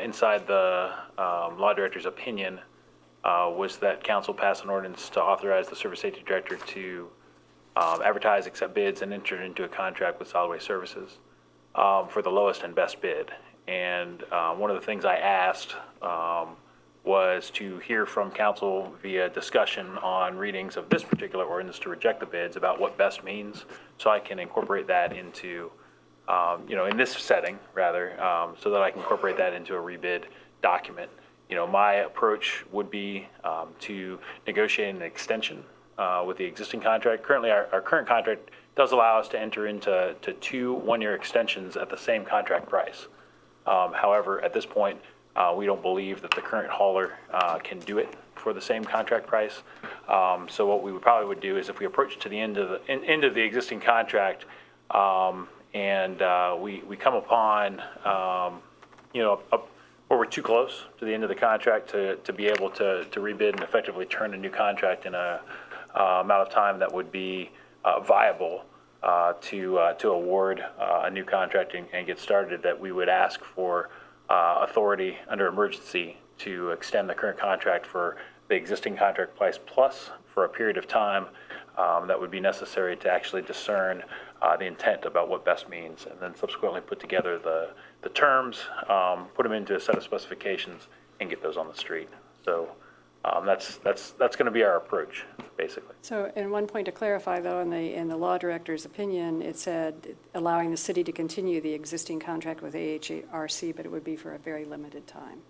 inside the Law Director's opinion was that council pass an ordinance to authorize the Service Safety Director to advertise, accept bids, and enter into a contract with Solid Waste Services for the lowest and best bid. And one of the things I asked was to hear from council via discussion on readings of this particular ordinance to reject the bids about what best means, so I can incorporate that into, in this setting, rather, so that I can incorporate that into a rebid document. My approach would be to negotiate an extension with the existing contract. Currently, our current contract does allow us to enter into 2 one-year extensions at the same contract price. However, at this point, we don't believe that the current hauler can do it for the same contract price. So what we probably do is if we approach to the end of the existing contract, and we come upon where we're too close to the end of the contract to be able to rebid and effectively turn a new contract in a amount of time that would be viable to award a new contract and get started, that we would ask for authority under emergency to extend the current contract for the existing contract price plus for a period of time that would be necessary to actually discern the intent about what best means, and then subsequently put together the terms, put them into a set of specifications, and get those on the street. So that's going to be our approach, basically. So, and one point to clarify, though, in the law director's opinion, it said allowing the city to continue the existing contract with AHRC, but it would be for a very limited time.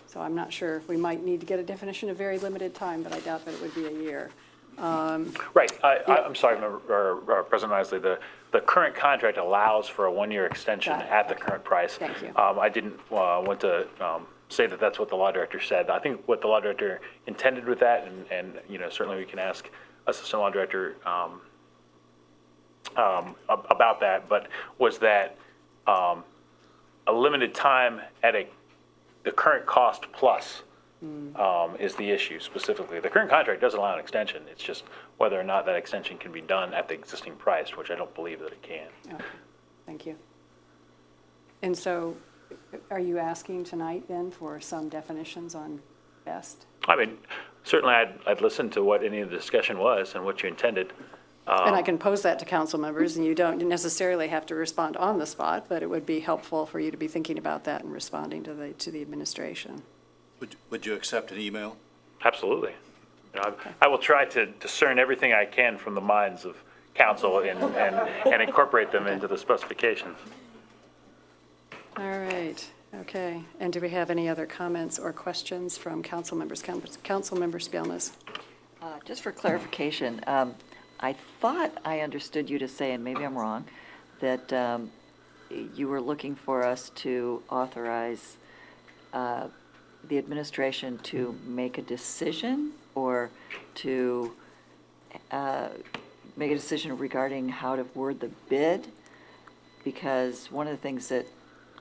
So I'm not sure. We might need to get a definition of very limited time, but I doubt that it would be a year. Right. I'm sorry, President Isley. The current contract allows for a one-year extension at the current price. Thank you. I didn't want to say that that's what the law director said. I think what the law director intended with that, and certainly we can ask Assistant Law Director about that, but was that a limited time at the current cost plus is the issue specifically. The current contract does allow an extension. It's just whether or not that extension can be done at the existing price, which I don't believe that it can. Okay. Thank you. And so are you asking tonight then for some definitions on best? I mean, certainly I'd listen to what any of the discussion was and what you intended. And I can pose that to council members, and you don't necessarily have to respond on the spot, but it would be helpful for you to be thinking about that and responding to the administration. Would you accept an email? Absolutely. You know, I will try to discern everything I can from the minds of council and incorporate them into the specifications. All right, okay. And do we have any other comments or questions from council members? Councilmember Spielness. Just for clarification, I thought I understood you to say, and maybe I'm wrong, that you were looking for us to authorize the administration to make a decision or to make a decision regarding how to word the bid? Because one of the things that,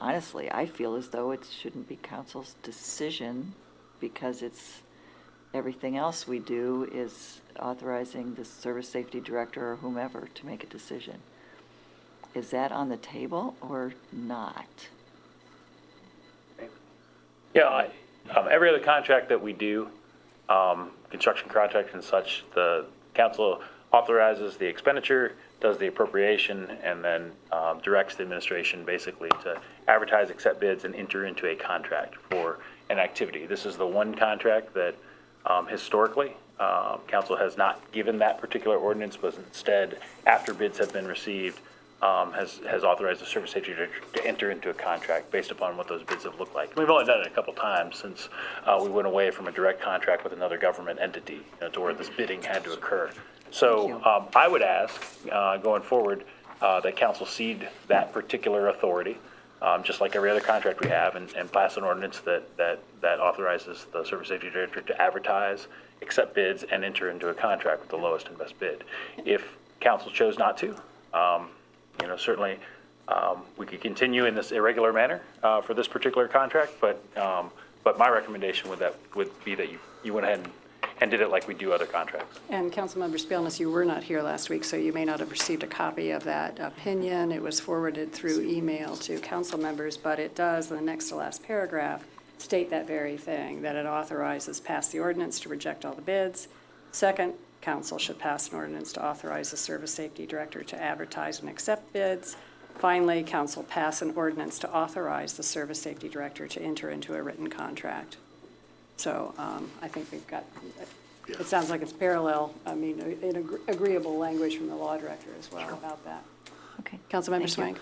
honestly, I feel as though it shouldn't be council's decision, because it's, everything else we do is authorizing the service safety director or whomever to make a decision. Is that on the table or not? Yeah, every other contract that we do, construction contracts and such, the council authorizes the expenditure, does the appropriation, and then directs the administration basically to advertise, accept bids, and enter into a contract for an activity. This is the one contract that historically council has not given that particular ordinance, but instead, after bids have been received, has authorized the service safety director to enter into a contract based upon what those bids have looked like. We've only done it a couple times since we went away from a direct contract with another government entity, you know, to where this bidding had to occur. So I would ask, going forward, that council cede that particular authority, just like every other contract we have, and pass an ordinance that authorizes the service safety director to advertise, accept bids, and enter into a contract with the lowest and best bid. If council chose not to, you know, certainly we could continue in this irregular manner for this particular contract, but my recommendation would be that you went ahead and did it like we do other contracts. And Councilmember Spielness, you were not here last week, so you may not have received a copy of that opinion. It was forwarded through email to council members, but it does, in the next to last paragraph, state that very thing, that it authorizes pass the ordinance to reject all the bids. Second, council should pass an ordinance to authorize the service safety director to advertise and accept bids. Finally, council pass an ordinance to authorize the service safety director to enter into a written contract. So I think we've got, it sounds like it's parallel, I mean, in agreeable language from the law director as well about that. Okay. Councilmember Swank.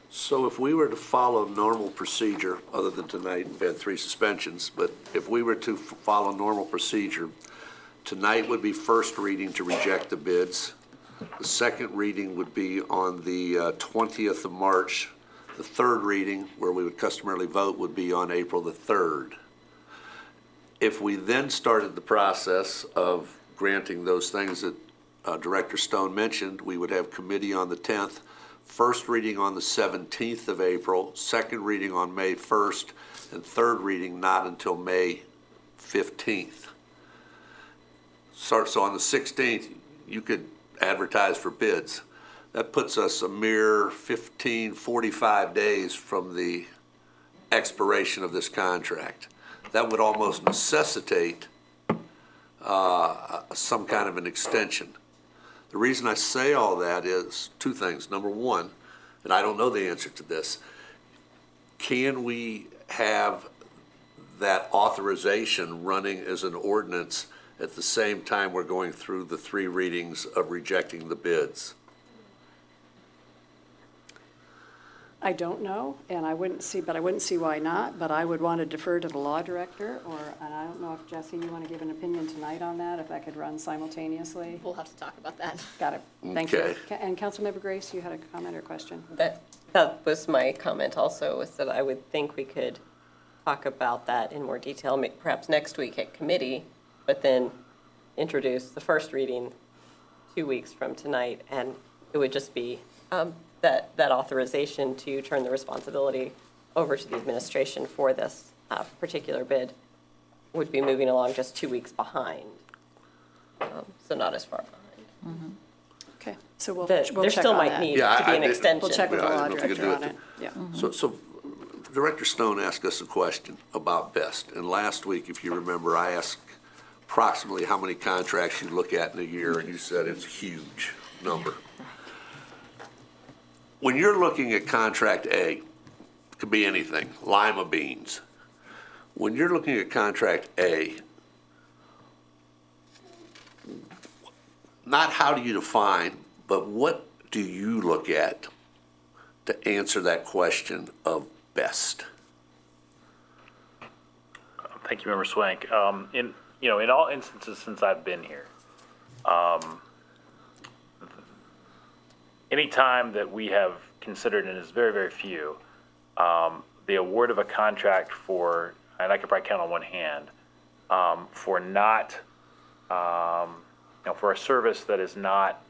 So if we were to follow normal procedure, other than tonight, we've had 3 suspensions, but if we were to follow normal procedure, tonight would be first reading to reject the bids. The second reading would be on the 20th of March. The third reading, where we would customarily vote, would be on April the 3rd. If we then started the process of granting those things that Director Stone mentioned, we would have committee on the 10th, first reading on the 17th of April, second reading on May 1st, and third reading not until May 15th. So on the 16th, you could advertise for bids. That puts us a mere 45 days from the expiration of this contract. That would almost necessitate some kind of an extension. The reason I say all that is 2 things. Number one, and I don't know the answer to this, can we have that authorization running as an ordinance at the same time we're going through the 3 readings of rejecting the bids? I don't know, and I wouldn't see why not, but I would want to defer to the law director, and I don't know if, Jesse, you want to give an opinion tonight on that, if that could run simultaneously? We'll have to talk about that. Got it. Thank you. Okay. And Councilmember Grace, you had a comment or question? That was my comment also, was that I would think we could talk about that in more detail, perhaps next week at committee, but then introduce the first reading 2 weeks from tonight, and it would just be that authorization to turn the responsibility over to the administration for this particular bid would be moving along just 2 weeks behind, so not as far behind. Mm-hmm. Okay, so we'll There check on that. still might need to be an extension. We'll check with the Yeah, I law don't know if we could director do on it. it. Yeah. So Director Stone asked us a question about BEST, and last week, if you remember, I asked approximately how many contracts you look at in a year, and you said it's huge. number. When you're looking at contract A, it could be anything, lima beans. When you're looking at contract A, not how do you define, but what do you look at to answer that question of best? Thank you, Member Swank. In all instances since I've been here, any time that we have considered, and it's very, very few, the award of a contract for, and I could probably count on one hand, for not, for a service that is not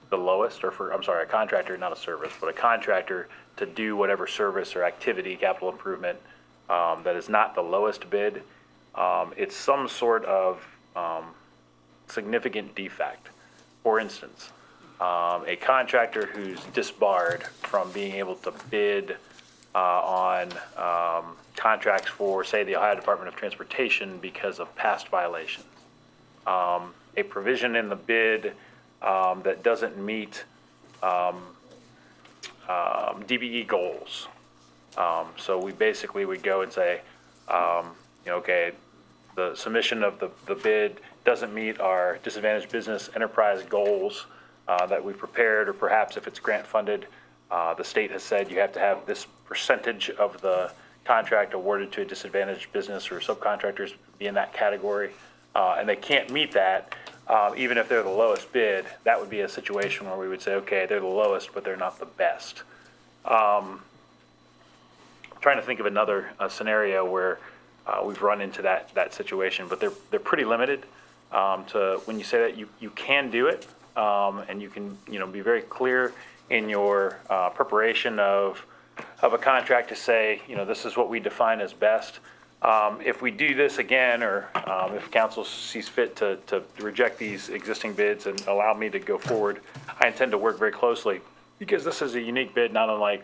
the lowest, or for, I'm sorry, a contractor, not a service, but a contractor to do whatever service or activity, capital improvement, that is not the lowest bid, it's some sort of significant defect. For instance, a contractor who's disbarred from being able to bid on contracts for, say, the Ohio Department of Transportation because of past violations. A provision in the bid that doesn't meet DBE goals. So we basically would go and say, okay, the submission of the bid doesn't meet our disadvantaged business enterprise goals that we prepared, or perhaps if it's grant funded, the state has said you have to have this percentage of the contract awarded to a disadvantaged business or subcontractors be in that category, and they can't meet that, even if they're the lowest bid. That would be a situation where we would say, okay, they're the lowest, but they're not the best. Trying to think of another scenario where we've run into that situation, but they're pretty limited. To when you say that you can do it, and you can be very clear in your preparation of a contract to say this is what we define as best. If we do this again, or if council sees fit to reject these existing bids and allow me to go forward, I intend to work very closely, because this is a unique bid, not unlike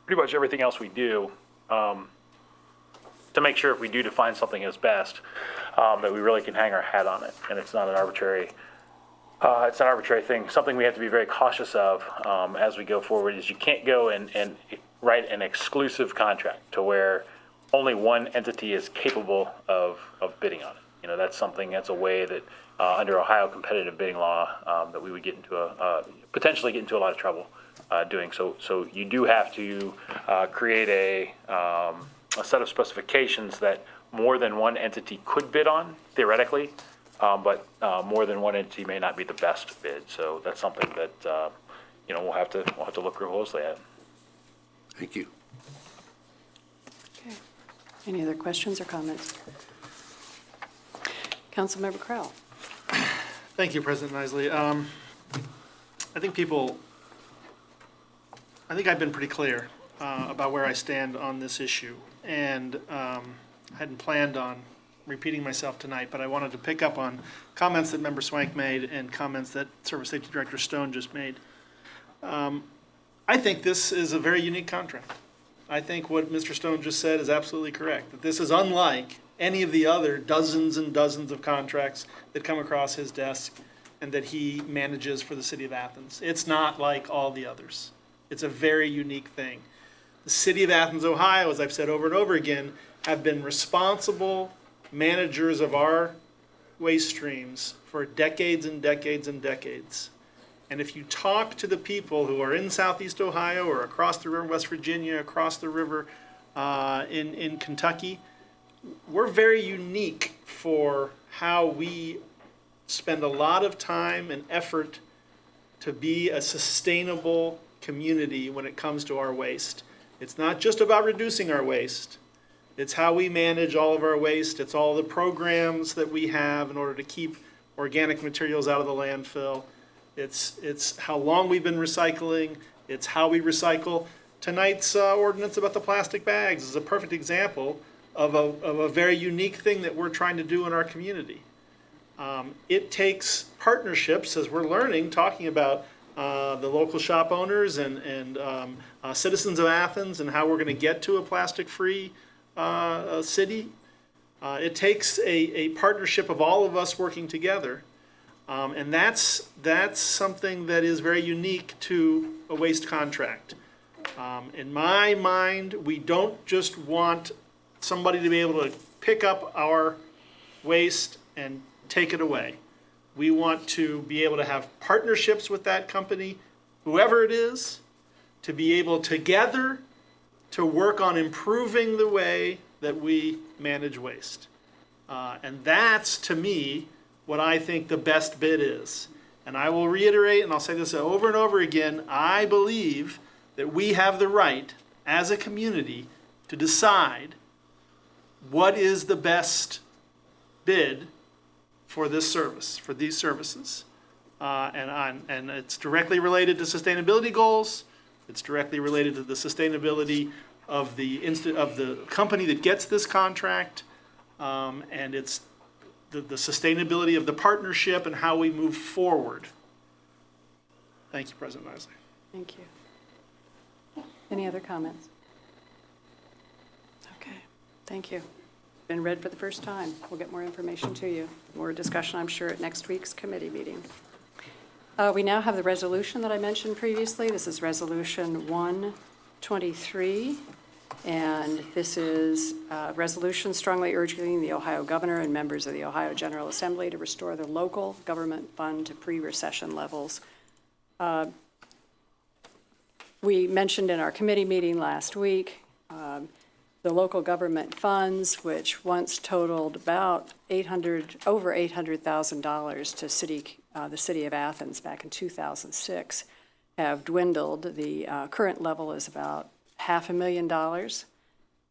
pretty much everything else we do, to make sure if we do define something as best, that we really can hang our hat on it, and it's not an arbitrary thing. Something we have to be very cautious of as we go forward is you can't go and write an exclusive contract to where only one entity is capable of bidding on it. That's a way that under Ohio competitive bidding law that we would get into potentially get into a lot of trouble doing. So you do have to create a set of specifications that more than one entity could bid on, theoretically, but more than one entity may not be the best bid. So that's something that we'll have to look real closely at. Thank you. Okay. Any other questions or comments? Councilmember Crowell. Thank you, President Isley. I think I've been pretty clear about where I stand on this issue, and I hadn't planned on repeating myself tonight, but I wanted to pick up on comments that Member Swank made and comments that Service Safety Director Stone just made. I think this is a very unique contract. I think what Mr. Stone just said is absolutely correct, that this is unlike any of the other dozens and dozens of contracts that come across his desk and that he manages for the city of Athens. It's not like all the others. It's a very unique thing. The city of Athens, Ohio, as I've said over and over again, have been responsible managers of our waste streams for decades and decades and decades. And if you talk to the people who are in Southeast Ohio or across the river in West Virginia, across the river in Kentucky, we're very unique for how we spend a lot of time and effort to be a sustainable community when it comes to our waste. It's not just about reducing our waste. It's how we manage all of our waste. It's all the programs that we have in order to keep organic materials out of the landfill. It's how long we've been recycling. It's how we recycle. Tonight's ordinance about the plastic bags is a perfect example of a very unique thing that we're trying to do in our community. It takes partnerships, as we're learning, talking about the local shop owners and citizens of Athens and how we're going to get to a plastic-free city. It takes a partnership of all of us working together. And that's something that is very unique to a waste contract. In my mind, we don't just want somebody to be able to pick up our waste and take it away. We want to be able to have partnerships with that company, whoever it is, to be able together to work on improving the way that we manage waste. And that's, to me, what I think the best bid is. And I will reiterate, and I'll say this over and over again, I believe that we have the right, as a community, to decide what is the best bid for this service, for these services. And it's directly related to sustainability goals. It's directly related to the sustainability of the company that gets this contract. And it's the sustainability of the partnership and how we move forward. Thank you, President Isley. Thank you. Any other comments? Okay, thank you. Been read for the first time. We'll get more information to you. More discussion, I'm sure, at next week's committee meeting. We now have the resolution that I mentioned previously. This is Resolution 123. And this is a resolution strongly urging the Ohio governor and members of the Ohio General Assembly to restore the local government fund to pre-recession levels. We mentioned in our committee meeting last week the local government funds, which once totaled about over $800,000 to the city of Athens back in 2006, have dwindled. The current level is about $500,000.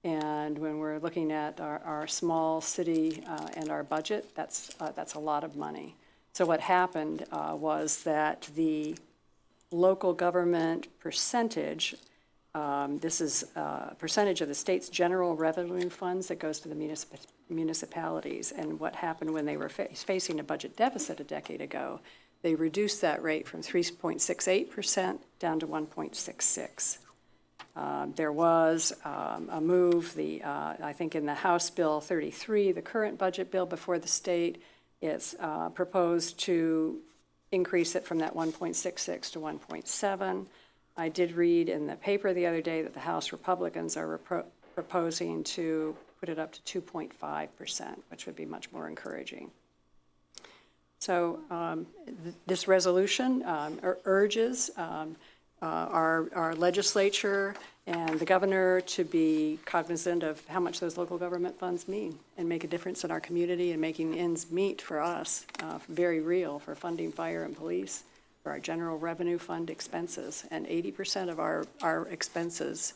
And when we're looking at our small city and our budget, that's a lot of money. So what happened was that the local government percentage, this is a percentage of the state's general revenue funds that goes to the municipalities. And what happened when they were facing a budget deficit a decade ago, they reduced that rate from 3.68% down to 1.66%. There was a move, I think in the House Bill 33, the current budget bill before the state, it's proposed to increase it from that 1.66 to 1.7. I did read in the paper the other day that the House Republicans are proposing to put it up to 2.5%, which would be much more encouraging. So this resolution urges our legislature and the governor to be cognizant of how much those local government funds mean and make a difference in our community and making ends meet for us, very real, for funding fire and police, for our general revenue fund expenses. And 80% of our expenses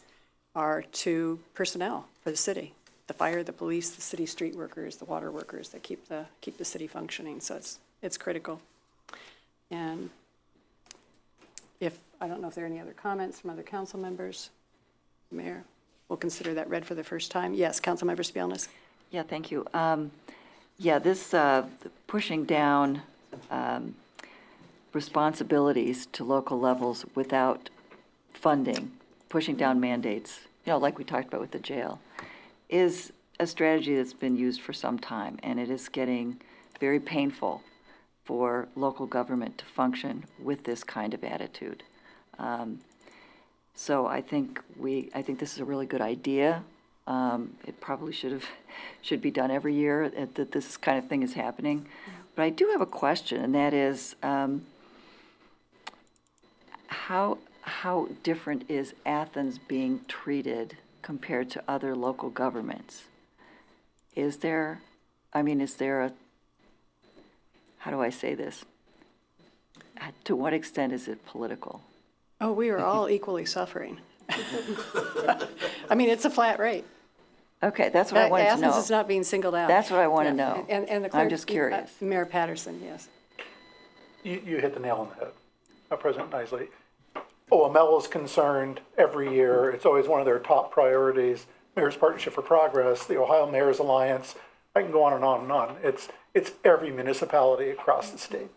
are to personnel for the city, the fire, the police, the city street workers, the water workers that keep the city functioning. So it's critical. And I don't know if there are any other comments from other council members. Mayor, we'll consider that read for the first time. Yes, Councilmember Spielness. Yeah, thank you. This pushing down responsibilities to local levels without funding, pushing down mandates, like we talked about with the jail, is a strategy that's been used for some time, and it is getting very painful for local government to function with this kind of attitude. So I think this is a really good idea. It probably should be done every year that this kind of thing is happening. But I do have a question, and that is, how different is Athens being treated compared to other local governments? Is there a, how do I say this? To what extent is it political? Oh, we are all equally suffering. I mean, it's a flat rate. Okay, that's what I wanted to know. Athens is not being singled out. That's what I want to know. And the I'm just curious. Mayor Patterson, yes. You hit the nail on the head, President Isley. OML is concerned every year. It's always one of their top priorities. Mayor's Partnership for Progress, the Ohio Mayor's Alliance. I can go on and on and on. It's every municipality across the state.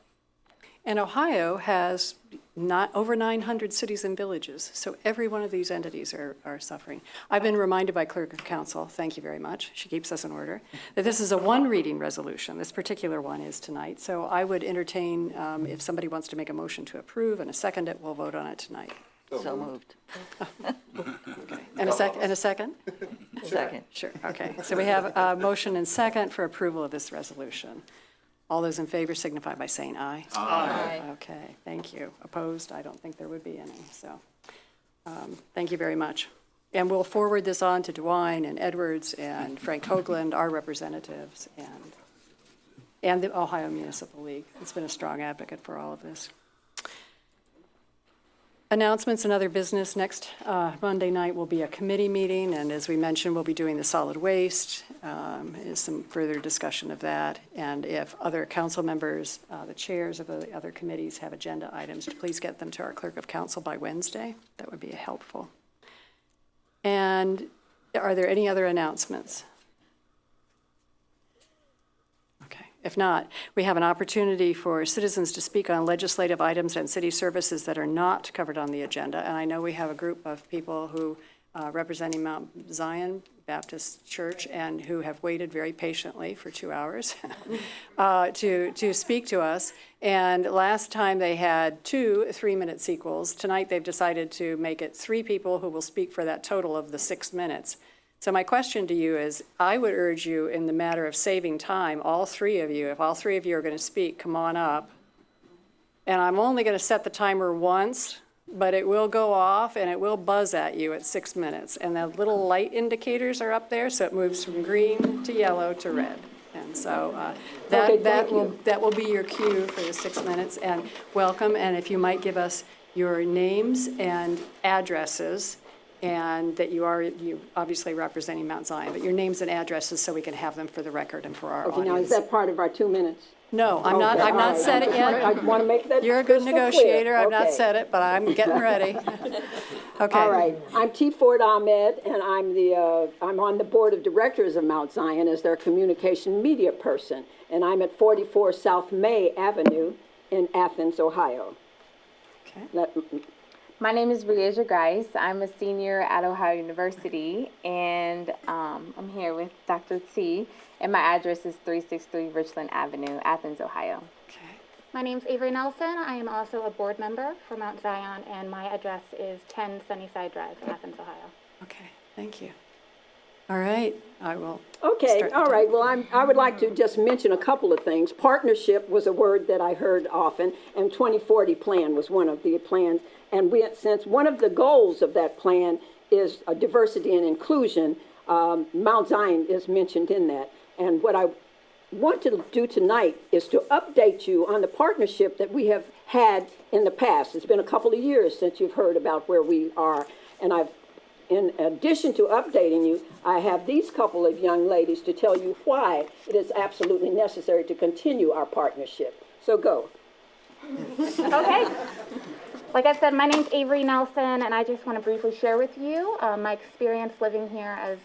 And Ohio has not over 900 cities and villages, so every one of these entities are suffering. I've been reminded by Clerk of Council, thank you very much, she keeps us in order, that this is a one-reading resolution. This particular one is tonight. So I would entertain, if somebody wants to make a motion to approve and a second it, we'll vote on it tonight. So moved. And a second? Second. Sure, okay. So we have a motion and second for approval of this resolution. All those in favor signify by saying aye. Aye. Okay, thank you. Opposed? I don't think there would be any, so thank you very much. And we'll forward this on to DeWine and Edwards and Frank Hoagland, our representatives, and the Ohio Municipal League. It's been a strong advocate for all of this. Announcements and other business. Next Monday night will be a committee meeting, and as we mentioned, we'll be doing the solid waste. Is some further discussion of that. And if other council members, the chairs of the other committees have agenda items, please get them to our clerk of council by Wednesday. That would be helpful. And are there any other announcements? Okay. If not, we have an opportunity for citizens to speak on legislative items and city services that are not covered on the agenda. And I know we have a group of people who representing Mount Zion Baptist Church and who have waited very patiently for 2 hours to speak to us. And last time they had 2 3-minute sequels. Tonight they've decided to make it 3 people who will speak for that total of the 6 minutes. So my question to you is, I would urge you in the matter of saving time, all 3 of you, if all 3 of you are going to speak, come on up. And I'm only going to set the timer once, but it will go off and it will buzz at you at 6 minutes. And the little light indicators are up there, so it moves from green to yellow to red. And so that will be your cue for the 6 minutes. And welcome, and if you might give us your names and addresses, and that you obviously representing Mount Zion, but your names and addresses so we can have them for the record and for our audience. Now is that part of our 2 minutes? No, I've not said it yet. I want to make that You're a good crystal negotiator. clear. I've not Okay. said it, but I'm getting ready. Okay. All right. I'm T. Ford Ahmed, and I'm on the board of directors of Mount Zion as their communication media person, and I'm at 44 South May Avenue in Athens, Ohio. Okay. My name is Briasia Grice. I'm a senior at Ohio University, and I'm here with Dr. T, and my address is 363 Richland Avenue, Athens, Ohio. Okay. My name's Avery Nelson. I am also a board member for Mount Zion, and my address is 10 Sunnyside Drive, Athens, Ohio. Okay, thank you. All right, I will. Okay, all right. Well, I would like to just mention a couple of things. Partnership was a word that I heard often, and 2040 plan was one of the plans. And since one of the goals of that plan is diversity and inclusion, Mount Zion is mentioned in that. And what I want to do tonight is to update you on the partnership that we have had in the past. It's been a couple of years since you've heard about where we are. And in addition to updating you, I have these couple of young ladies to tell you why it is absolutely necessary to continue our partnership. So go. Okay. Like I said, my name's Avery Nelson, and I just want to briefly share with you my experience living here as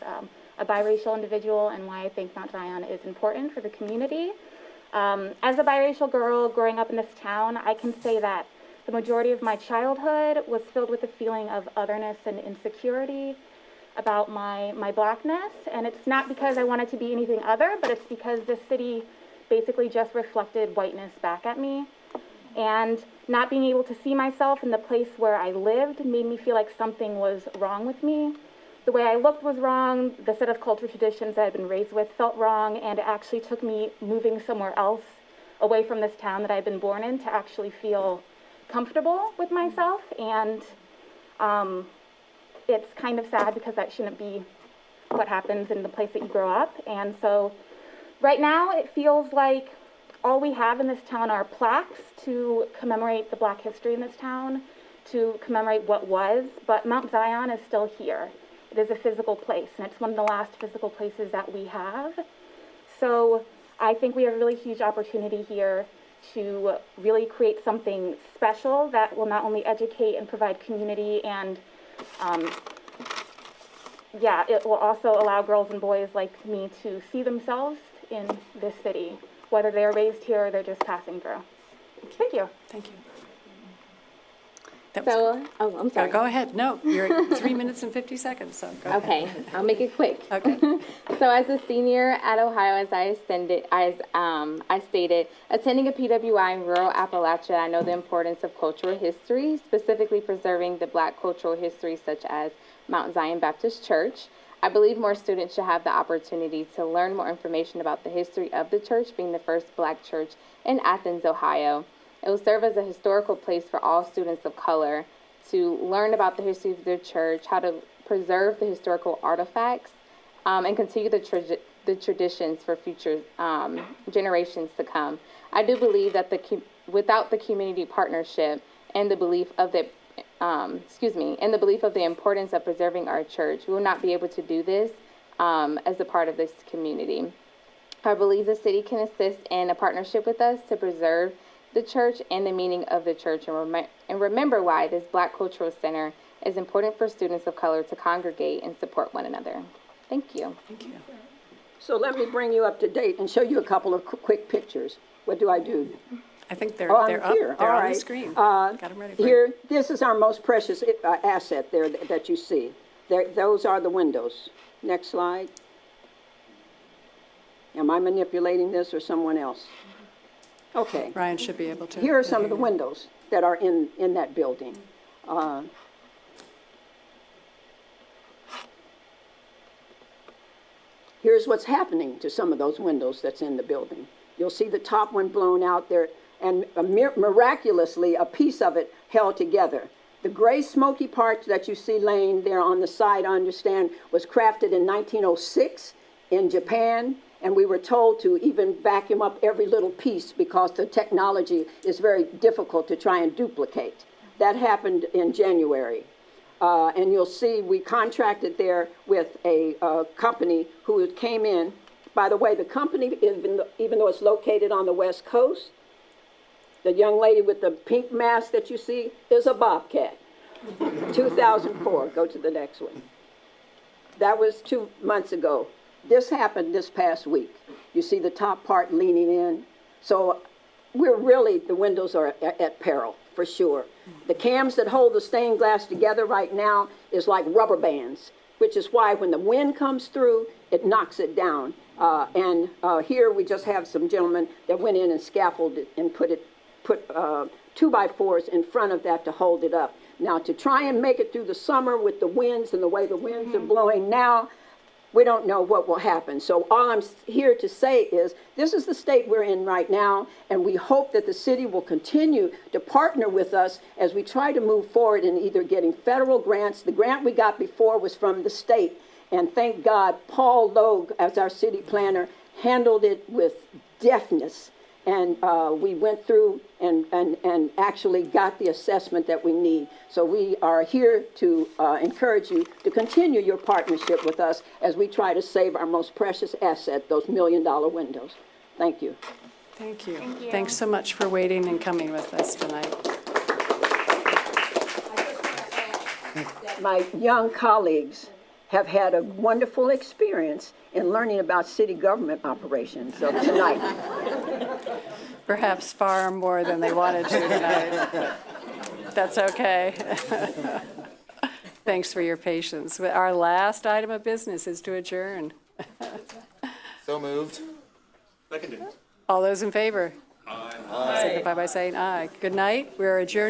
a biracial individual and why I think Mount Zion is important for the community. As a biracial girl growing up in this town, I can say that the majority of my childhood was filled with a feeling of otherness and insecurity about my blackness. And it's not because I wanted to be anything other, but it's because this city basically just reflected whiteness back at me. And not being able to see myself in the place where I lived made me feel like something was wrong with me. The way I looked was wrong, the set of culture traditions that I'd been raised with felt wrong, and it actually took me moving somewhere else away from this town that I'd been born in to actually feel comfortable with myself. And it's kind of sad because that shouldn't be what happens in the place that you grow up. And so right now it feels like all we have in this town are plaques to commemorate the Black history in this town, to commemorate what was, but Mount Zion is still here. It is a physical place, and it's one of the last physical places that we have. So I think we have a really huge opportunity here to really create something special that will not only educate and provide community, and it will also allow girls and boys like me to see themselves in this city, whether they're raised here or they're just passing through. Thank you. Thank you. That was So, oh, I'm sorry. Go ahead. No, you're at 3 minutes and 50 seconds, so go ahead. Okay, I'll make it quick. Okay. So as a senior at Ohio, as I stated, attending a PWI in rural Appalachia, I know the importance of cultural history, specifically preserving the Black cultural history such as Mount Zion Baptist Church. I believe more students should have the opportunity to learn more information about the history of the church, being the first Black church in Athens, Ohio. It will serve as a historical place for all students of color to learn about the history of their church, how to preserve the historical artifacts, and continue the traditions for future generations to come. I do believe that without the community partnership and the belief of the importance of preserving our church, we will not be able to do this as a part of this community. I believe the city can assist in a partnership with us to preserve the church and the meaning of the church, and remember why this Black Cultural Center is important for students of color to congregate and support one another. Thank you. Thank you. So let me bring you up to date and show you a couple of quick pictures. What do I do? I think they're Oh, they're I'm up. here. They're All on right. the screen. Got them ready for you. Here, this is our most precious asset there that you see. Those are the windows. Next slide. Am I manipulating this or someone else? Okay. Ryan should be able to. Here are some of the windows that are in that building. Here's what's happening to some of those windows that's in the building. You'll see the top one blown out there, and miraculously, a piece of it held together. The gray smoky part that you see laying there on the side, I understand, was crafted in 1906 in Japan, and we were told to even vacuum up every little piece because the technology is very difficult to try and duplicate. That happened in January. And you'll see we contracted there with a company who came in. By the way, the company, even though it's located on the West Coast, the young lady with the pink mask that you see is a Bobcat. 2004. Go to the next one. That was 2 months ago. This happened this past week. You see the top part leaning in. So the windows are at peril, for sure. The cams that hold the stained glass together right now is like rubber bands, which is why when the wind comes through, it knocks it down. Here we just have some gentlemen that went in and scaffolded and put 2x4s in front of that to hold it up. Now, to try and make it through the summer with the winds and the way the winds are blowing now, we don't know what will happen. So all I'm here to say is this is the state we're in right now, and we hope that the city will continue to partner with us as we try to move forward in either getting federal grants. The grant we got before was from the state, and thank God Paul Logue, as our city planner, handled it with deftness. And we went through and actually got the assessment that we need. So we are here to encourage you to continue your partnership with us as we try to save our most precious asset, those $1 million windows. Thank you. Thank you. Thanks so much for waiting and coming with us tonight. My young colleagues have had a wonderful experience in learning about city government operations tonight. Perhaps far more than they wanted to tonight. That's okay. Thanks for your patience. Our last item of business is to adjourn. So moved. Seconded. All those in favor? Aye. Signify by saying aye. Good night. We're adjourned.